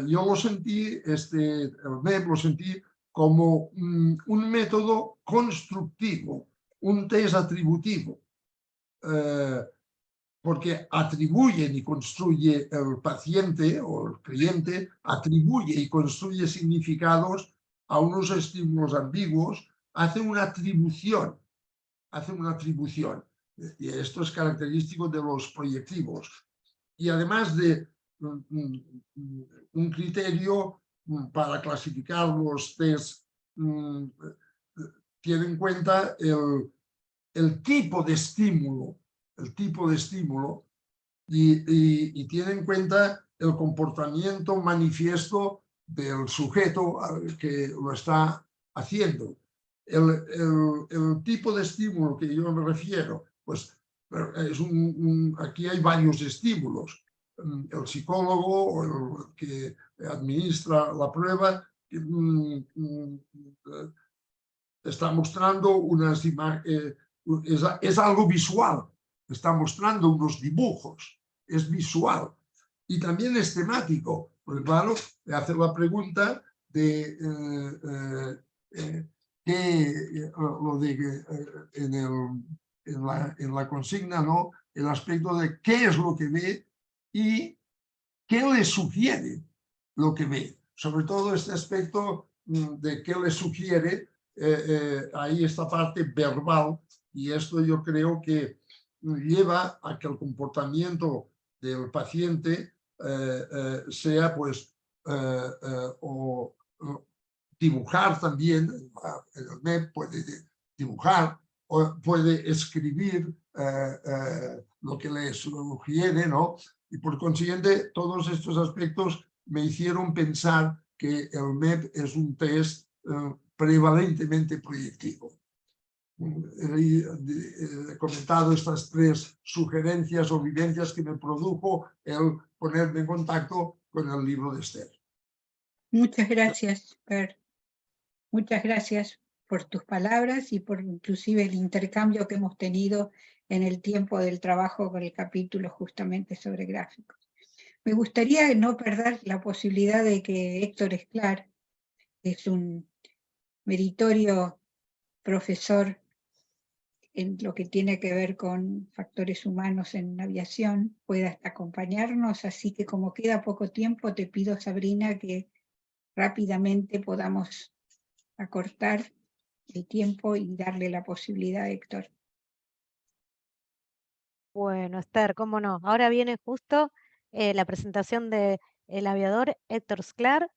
Yo lo sentí, el MEP lo sentí como un método constructivo, un test atributivo, porque atribuyen y construye el paciente o el cliente, atribuye y construye significados a unos estímulos ambiguos, hace una atribución. Y esto es característico de los proyectivos. Y además de un criterio para clasificar los test, tiene en cuenta el tipo de estímulo, y tiene en cuenta el comportamiento manifiesto del sujeto que lo está haciendo. El tipo de estímulo que yo me refiero, pues aquí hay varios estímulos. El psicólogo o el que administra la prueba está mostrando unas imágenes, es algo visual, está mostrando unos dibujos, es visual y también es temático, porque claro, le hace la pregunta de en la consigna, ¿no? El aspecto de qué es lo que ve y qué le sugiere lo que ve. Sobre todo este aspecto de qué le sugiere, ahí esta parte verbal, y esto yo creo que lleva a que el comportamiento del paciente sea pues o dibujar también, el MEP puede dibujar o puede escribir lo que le sugiere, ¿no? Y por consiguiente, todos estos aspectos me hicieron pensar que el MEP es un test prevalentemente proyectivo. He comentado estas tres sugerencias o vivencias que me produjo el ponerme en contacto con el libro de Esther. Muchas gracias, Per. Muchas gracias por tus palabras y por inclusive el intercambio que hemos tenido en el tiempo del trabajo con el capítulo justamente sobre gráficos. Me gustaría no perder la posibilidad de que Héctor Esclar, que es un meritorio profesor en lo que tiene que ver con factores humanos en aviación, pueda acompañarnos, así que como queda poco tiempo, te pido, Sabrina, que rápidamente podamos acortar el tiempo y darle la posibilidad a Héctor. Bueno, Esther, cómo no. Ahora viene justo la presentación del aviador Héctor Sclar.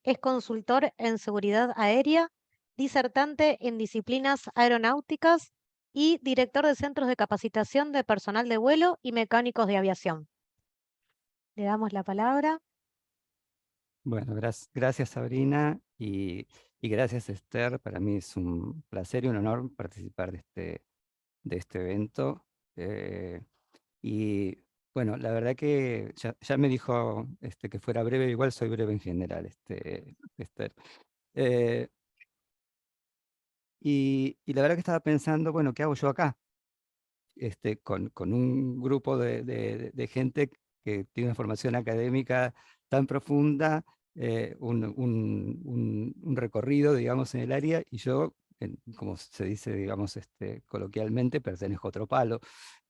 Es consultor en seguridad aérea, disertante en disciplinas aeronáuticas y director de centros de capacitación de personal de vuelo y mecánicos de aviación. Le damos la palabra. Bueno, gracias Sabrina y gracias Esther. Para mí es un placer y un honor participar de este evento. Y bueno, la verdad que ya me dijo que fuera breve, igual soy breve en general, Esther. Y la verdad que estaba pensando, bueno, ¿qué hago yo acá? con un grupo de gente que tiene una formación académica tan profunda, un recorrido, digamos, en el área, y yo, como se dice, digamos, coloquialmente, pertenezco a otro palo,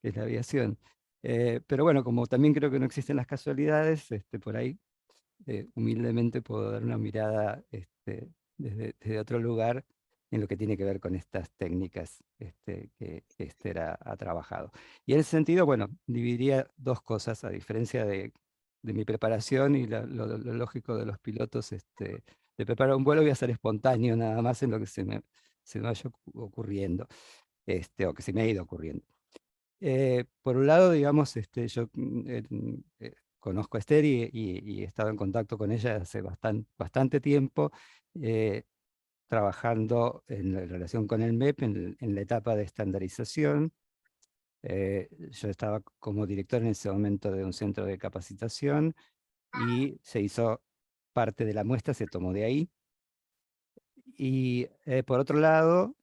que es la aviación. Pero bueno, como también creo que no existen las casualidades, por ahí humildemente puedo dar una mirada desde otro lugar en lo que tiene que ver con estas técnicas que Esther ha trabajado. Y en ese sentido, bueno, dividiría dos cosas, a diferencia de mi preparación y lo lógico de los pilotos, de preparar un vuelo voy a ser espontáneo nada más en lo que se me vaya ocurriendo, o que se me ha ido ocurriendo. Por un lado, digamos, yo conozco a Esther y he estado en contacto con ella hace bastante tiempo, trabajando en relación con el MEP en la etapa de estandarización. Yo estaba como director en ese momento de un centro de capacitación y se hizo parte de la muestra, se tomó de ahí. Y por otro lado,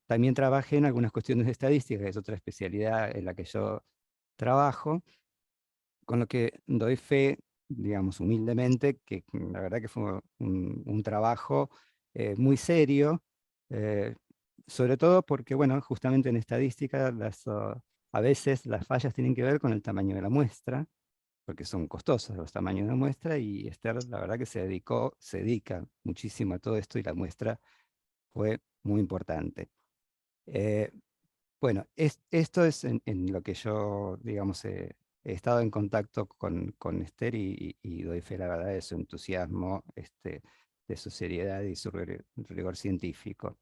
también trabajé en algunas cuestiones de estadística, que es otra especialidad en la que yo trabajo, con lo que doy fe, digamos, humildemente, que la verdad que fue un trabajo muy serio, sobre todo porque, bueno, justamente en estadística a veces las fallas tienen que ver con el tamaño de la muestra, porque son costosos los tamaños de la muestra, y Esther, la verdad que se dedica muchísimo a todo esto, y la muestra fue muy importante. Bueno, esto es en lo que yo, digamos, he estado en contacto con Esther y doy fe, la verdad, de su entusiasmo, de su seriedad y su rigor científico.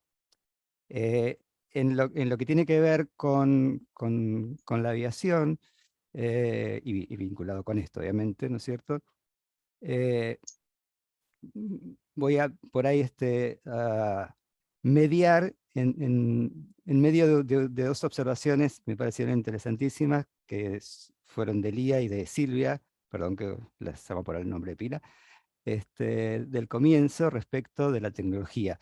En lo que tiene que ver con la aviación, y vinculado con esto, obviamente, ¿no es cierto? Voy a por ahí a mediar en medio de dos observaciones que me parecieron interesantísimas, que fueron de Lía y de Silvia, perdón que las llamo por el nombre de pila, del comienzo respecto de la tecnología.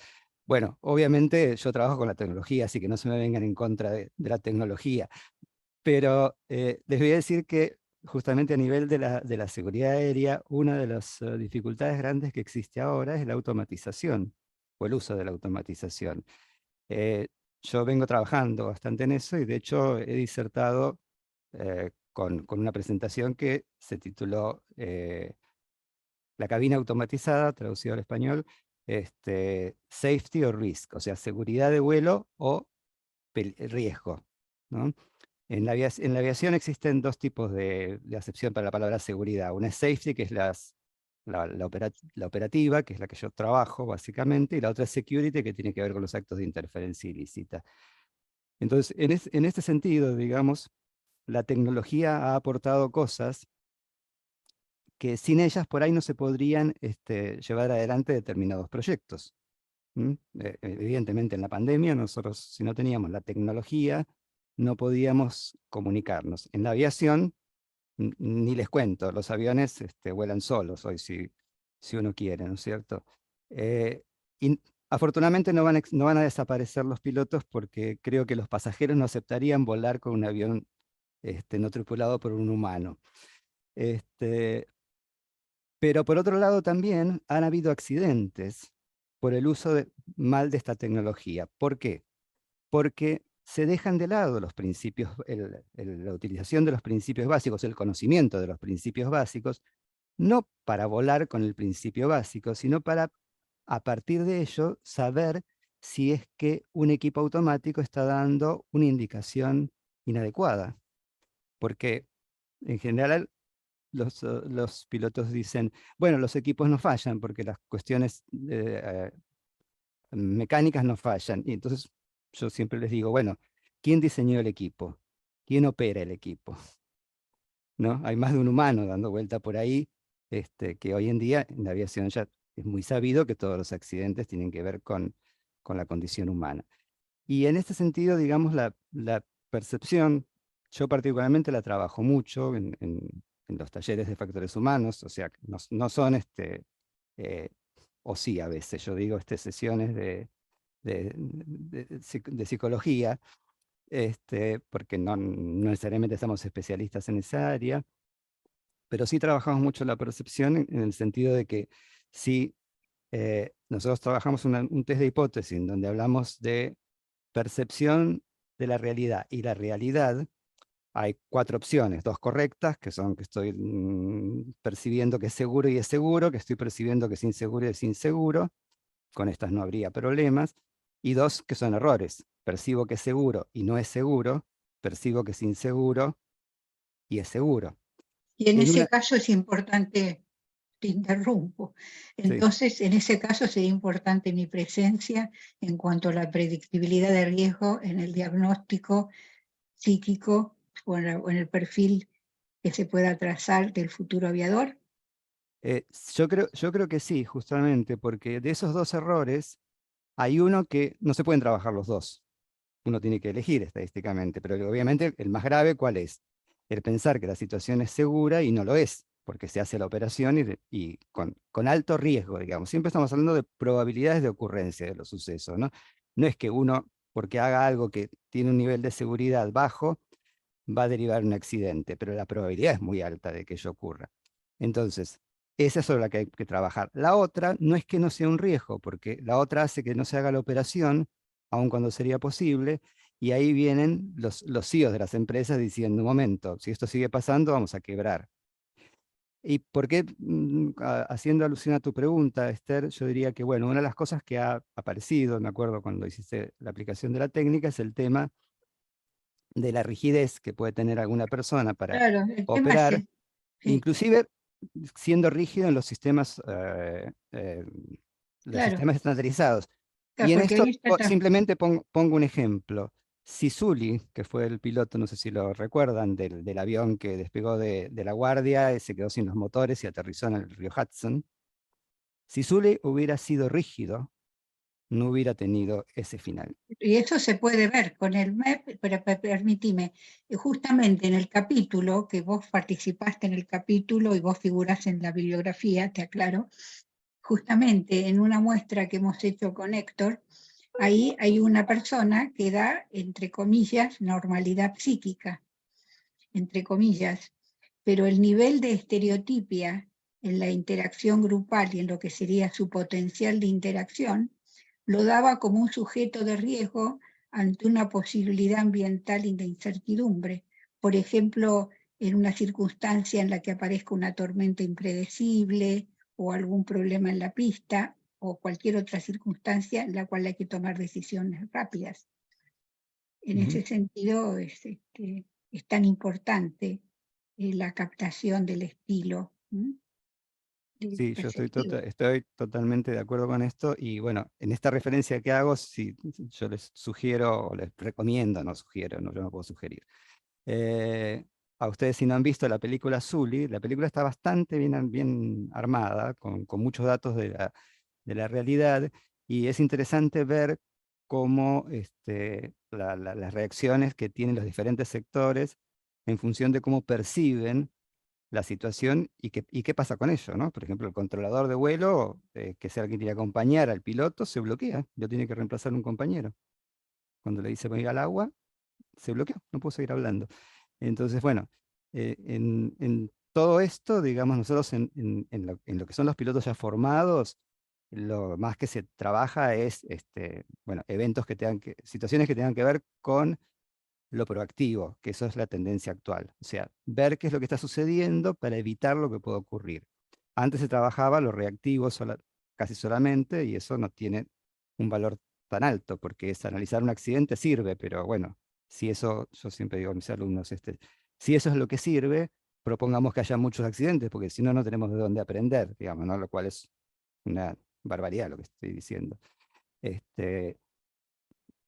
Bueno, obviamente yo trabajo con la tecnología, así que no se me vengan en contra de la tecnología, pero les voy a decir que justamente a nivel de la seguridad aérea, una de las dificultades grandes que existe ahora es la automatización, o el uso de la automatización. Yo vengo trabajando bastante en eso, y de hecho he disertado con una presentación que se tituló La cabina automatizada, traducido al español, Safety or Risk, o sea, seguridad de vuelo o riesgo, ¿no? En la aviación existen dos tipos de acepción para la palabra seguridad. Una es safety, que es la operativa, que es la que yo trabajo básicamente, y la otra es security, que tiene que ver con los actos de interferencia ilícita. Entonces, en este sentido, digamos, la tecnología ha aportado cosas que sin ellas por ahí no se podrían llevar adelante determinados proyectos. Evidentemente en la pandemia nosotros, si no teníamos la tecnología, no podíamos comunicarnos. En la aviación, ni les cuento, los aviones vuelan solos hoy si uno quiere, ¿no es cierto? Y afortunadamente no van a desaparecer los pilotos, porque creo que los pasajeros no aceptarían volar con un avión no tripulado por un humano. Pero por otro lado también han habido accidentes por el uso mal de esta tecnología. ¿Por qué? Porque se dejan de lado los principios, la utilización de los principios básicos, el conocimiento de los principios básicos, no para volar con el principio básico, sino para, a partir de ello, saber si es que un equipo automático está dando una indicación inadecuada. Porque en general los pilotos dicen, bueno, los equipos no fallan porque las cuestiones mecánicas no fallan. Y entonces yo siempre les digo, bueno, ¿quién diseñó el equipo? ¿Quién opera el equipo? ¿No? Hay más de un humano dando vuelta por ahí, que hoy en día en la aviación ya es muy sabido que todos los accidentes tienen que ver con la condición humana. Y en este sentido, digamos, la percepción, yo particularmente la trabajo mucho en los talleres de factores humanos, o sea, no son, o sí a veces, yo digo, sesiones de psicología, porque no necesariamente somos especialistas en esa área, pero sí trabajamos mucho la percepción en el sentido de que si nosotros trabajamos un test de hipótesis en donde hablamos de percepción de la realidad y la realidad, hay 4 opciones, 2 correctas, que son que estoy percibiendo que es seguro y es seguro, que estoy percibiendo que es inseguro y es inseguro, con estas no habría problemas, y 2 que son errores, percibo que es seguro y no es seguro, percibo que es inseguro y es seguro. Y en En ese una, caso es importante, te interrumpo, sí. entonces en ese caso sería importante mi presencia en cuanto a la predictibilidad de riesgo en el diagnóstico psíquico o en el perfil que se pueda trazar del futuro aviador. Yo creo que sí, justamente, porque de esos 2 errores, hay uno que no se pueden trabajar los 2. Uno tiene que elegir estadísticamente, pero obviamente el más grave, ¿cuál es? El pensar que la situación es segura y no lo es, porque se hace la operación y con alto riesgo, digamos. Siempre estamos hablando de probabilidades de ocurrencia de los sucesos, ¿no? No es que uno, porque haga algo que tiene un nivel de seguridad bajo, va a derivar un accidente, pero la probabilidad es muy alta de que ello ocurra. Entonces, esa es sobre la que hay que trabajar. La otra no es que no sea un riesgo, porque la otra hace que no se haga la operación, aun cuando sería posible, y ahí vienen los CEOs de las empresas diciendo, un momento, si esto sigue pasando, vamos a quebrar. ¿Y por qué, haciendo alusión a tu pregunta, Esther, yo diría que, bueno, una de las cosas que ha aparecido, me acuerdo cuando hiciste la aplicación de la técnica, es el tema de la rigidez que puede tener alguna persona para Claro, el tema es operar, sí, inclusive siendo rígido en los claro, sistemas estandarizados. claro, Y en porque esto ahí está, simplemente pongo un ejemplo. Sisuli, que fue el piloto, no sé si lo recuerdan, del avión que despegó de La Guardia y se quedó sin los motores y aterrizó en el río Hudson. Si Sisuli hubiera sido rígido, no hubiera tenido ese final. y eso se puede ver con el MEP, pero permíteme, justamente en el capítulo, que vos participaste en el capítulo y vos figurás en la bibliografía, te aclaro, justamente en una muestra que hemos hecho con Héctor, ahí hay una persona que da, entre comillas, normalidad psíquica, entre comillas, pero el nivel de estereotipia en la interacción grupal y en lo que sería su potencial de interacción, lo daba como un sujeto de riesgo ante una posibilidad ambiental y de incertidumbre. Por ejemplo, en una circunstancia en la que aparezca una tormenta impredecible o algún problema en la pista o cualquier otra circunstancia en la cual hay que tomar decisiones rápidas. En ese sentido es tan importante la captación del estilo. Sí, yo estoy totalmente de acuerdo con esto y bueno, en esta referencia que hago, yo les sugiero o les recomiendo, no sugiero, no, yo no puedo sugerir. A ustedes si no han visto la película Sully, la película está bastante bien armada, con muchos datos de la realidad y es interesante ver cómo las reacciones que tienen los diferentes sectores en función de cómo perciben la situación y qué pasa con ello, ¿no? Por ejemplo, el controlador de vuelo, que sea el que tiene que acompañar al piloto, se bloquea, lo tiene que reemplazar un compañero. Cuando le dice voy a ir al agua, se bloqueó, no puedo seguir hablando. Entonces, bueno, en todo esto, digamos, nosotros en lo que son los pilotos ya formados, lo más que se trabaja es, bueno, situaciones que tengan que ver con lo proactivo, que eso es la tendencia actual. O sea, ver qué es lo que está sucediendo para evitar lo que pueda ocurrir. Antes se trabajaba lo reactivo casi solamente y eso no tiene un valor tan alto, porque analizar un accidente sirve, pero bueno, si eso, yo siempre digo a mis alumnos, si eso es lo que sirve, propongamos que haya muchos accidentes, porque si no, no tenemos de dónde aprender, digamos, ¿no? Lo cual es una barbaridad lo que estoy diciendo.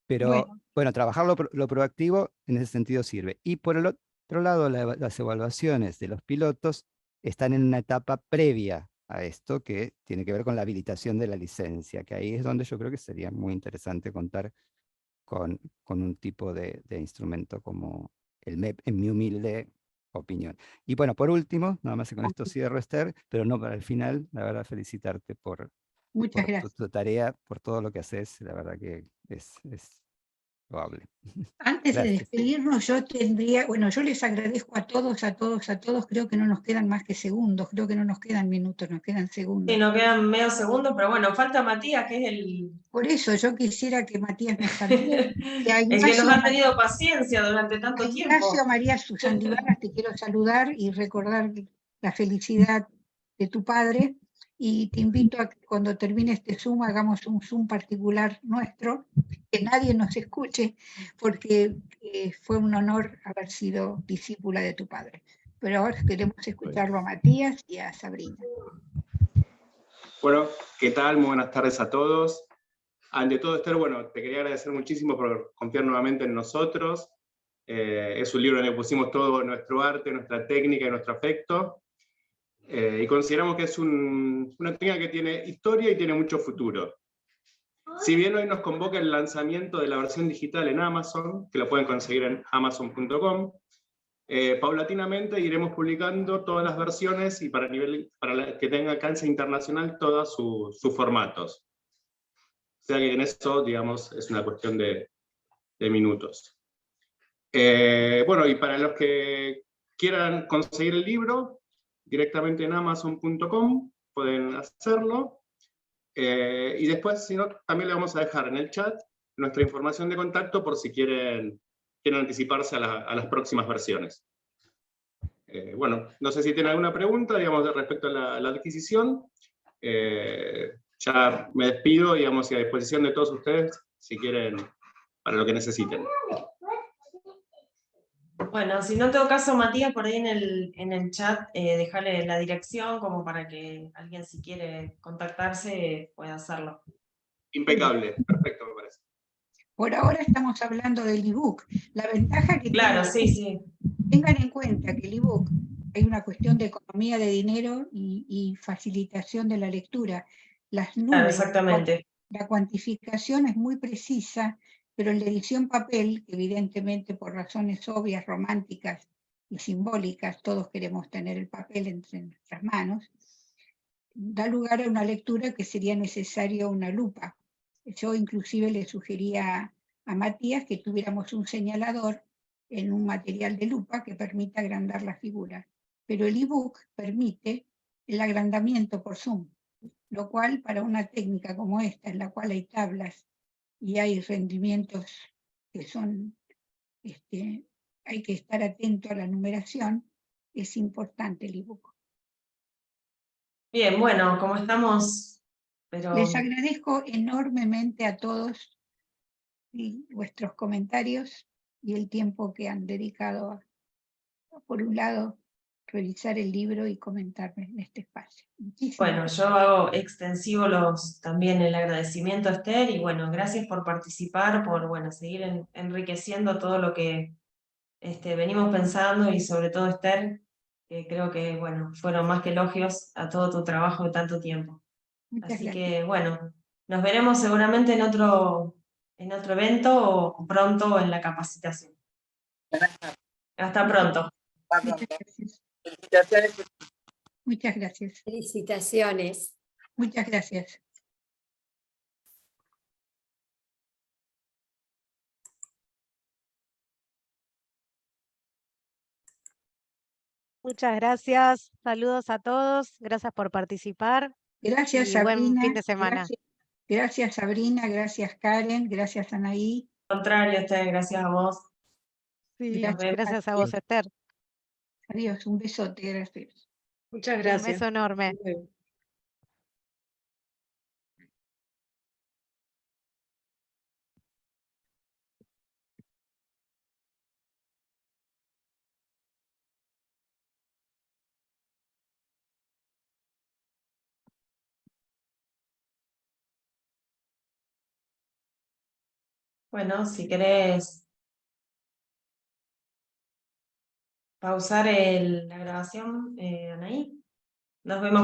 Pero bueno, trabajar lo proactivo en ese sentido sirve. Y por el otro lado, las evaluaciones de los pilotos están en una etapa previa a esto que tiene que ver con la habilitación de la licencia, que ahí es donde yo creo que sería muy interesante contar con un tipo de instrumento como el MEP, en mi humilde opinión. Y bueno, por último, nada más que con esto cierro, Esther, pero no para el final, la verdad, felicitarte por Muchas gracias. tu tarea, por todo lo que haces, la verdad que es probable. Antes de Gracias. despedirnos, yo les agradezco a todos, creo que no nos quedan más que segundos, creo que no nos quedan minutos, nos quedan segundos. Sí, nos quedan medio segundo, pero bueno, falta Matías, que es el... Por eso yo quisiera que Matías nos salude. Y a el que nos Ignacio, ha tenido paciencia durante tanto a tiempo. Ignacio María Sandivaras te quiero saludar y recordar la felicidad de tu padre. Y te invito a que cuando termine este Zoom hagamos un Zoom particular nuestro, que nadie nos escuche, porque fue un honor haber sido discípula de tu padre. Pero ahora queremos escucharlo a Matías y a Sabrina. Bueno, ¿qué tal? Muy buenas tardes a todos. Ante todo, Esther, bueno, te quería agradecer muchísimo por confiar nuevamente en nosotros. Es un libro en el que pusimos todo nuestro arte, nuestra técnica y nuestro afecto. Y consideramos que es una técnica que tiene historia y tiene mucho futuro. Si bien hoy nos convoca el lanzamiento de la versión digital en Amazon, que lo pueden conseguir en amazon.com, paulatinamente iremos publicando todas las versiones y para que tenga alcance internacional todos sus formatos. O sea que en eso, digamos, es una cuestión de minutos. Bueno, y para los que quieran conseguir el libro, directamente en amazon.com pueden hacerlo. Y después, si no, también le vamos a dejar en el chat nuestra información de contacto por si quieren anticiparse a las próximas versiones. Bueno, no sé si tienen alguna pregunta, digamos, respecto a la adquisición. Ya me despido, digamos, y a disposición de todos ustedes, si quieren, para lo que necesiten. Bueno, si no en todo caso, Matías, por ahí en el chat, dejarle la dirección como para que alguien, si quiere contactarse, pueda hacerlo. Impecable, perfecto, me parece. Por ahora estamos hablando del ebook. La ventaja que Claro, sí. Tengan en cuenta que el ebook hay una cuestión de economía de dinero y facilitación de la lectura. Las números, claro, exactamente. La cuantificación es muy precisa, pero en la edición papel, que evidentemente por razones obvias, románticas y simbólicas, todos queremos tener el papel entre nuestras manos, da lugar a una lectura que sería necesario una lupa. Yo inclusive le sugería a Matías que tuviéramos un señalador en un material de lupa que permita agrandar la figura. Pero el ebook permite el agrandamiento por zoom, lo cual para una técnica como esta, en la cual hay tablas y hay rendimientos que son, hay que estar atento a la numeración, es importante el ebook. Bien, bueno, como estamos... Pero... Les agradezco enormemente a todos vuestros comentarios y el tiempo que han dedicado a, por un lado, revisar el libro y comentarme en este espacio. Bueno, yo hago extensivo también el agradecimiento a Esther y bueno, gracias por participar, por seguir enriqueciendo todo lo que venimos pensando y sobre todo Esther, que creo que fueron más que elogios a todo tu trabajo de tanto tiempo. Así que bueno, nos veremos seguramente en otro evento o pronto en la capacitación. Hasta pronto. Felicitaciones. Muchas gracias. Felicitaciones. Muchas gracias. Muchas gracias. Saludos a todos. Gracias por participar. Gracias, y Sabrina. Buen fin de semana. Gracias, Sabrina. Gracias, Karen. Gracias, Anaí. Al contrario, Esther, gracias a vos. Sí, gracias a vos, Esther. Adiós, un besote, gracias. Muchas gracias. Un beso enorme. Bueno, si querés pausar la grabación, Anaí. Nos vemos.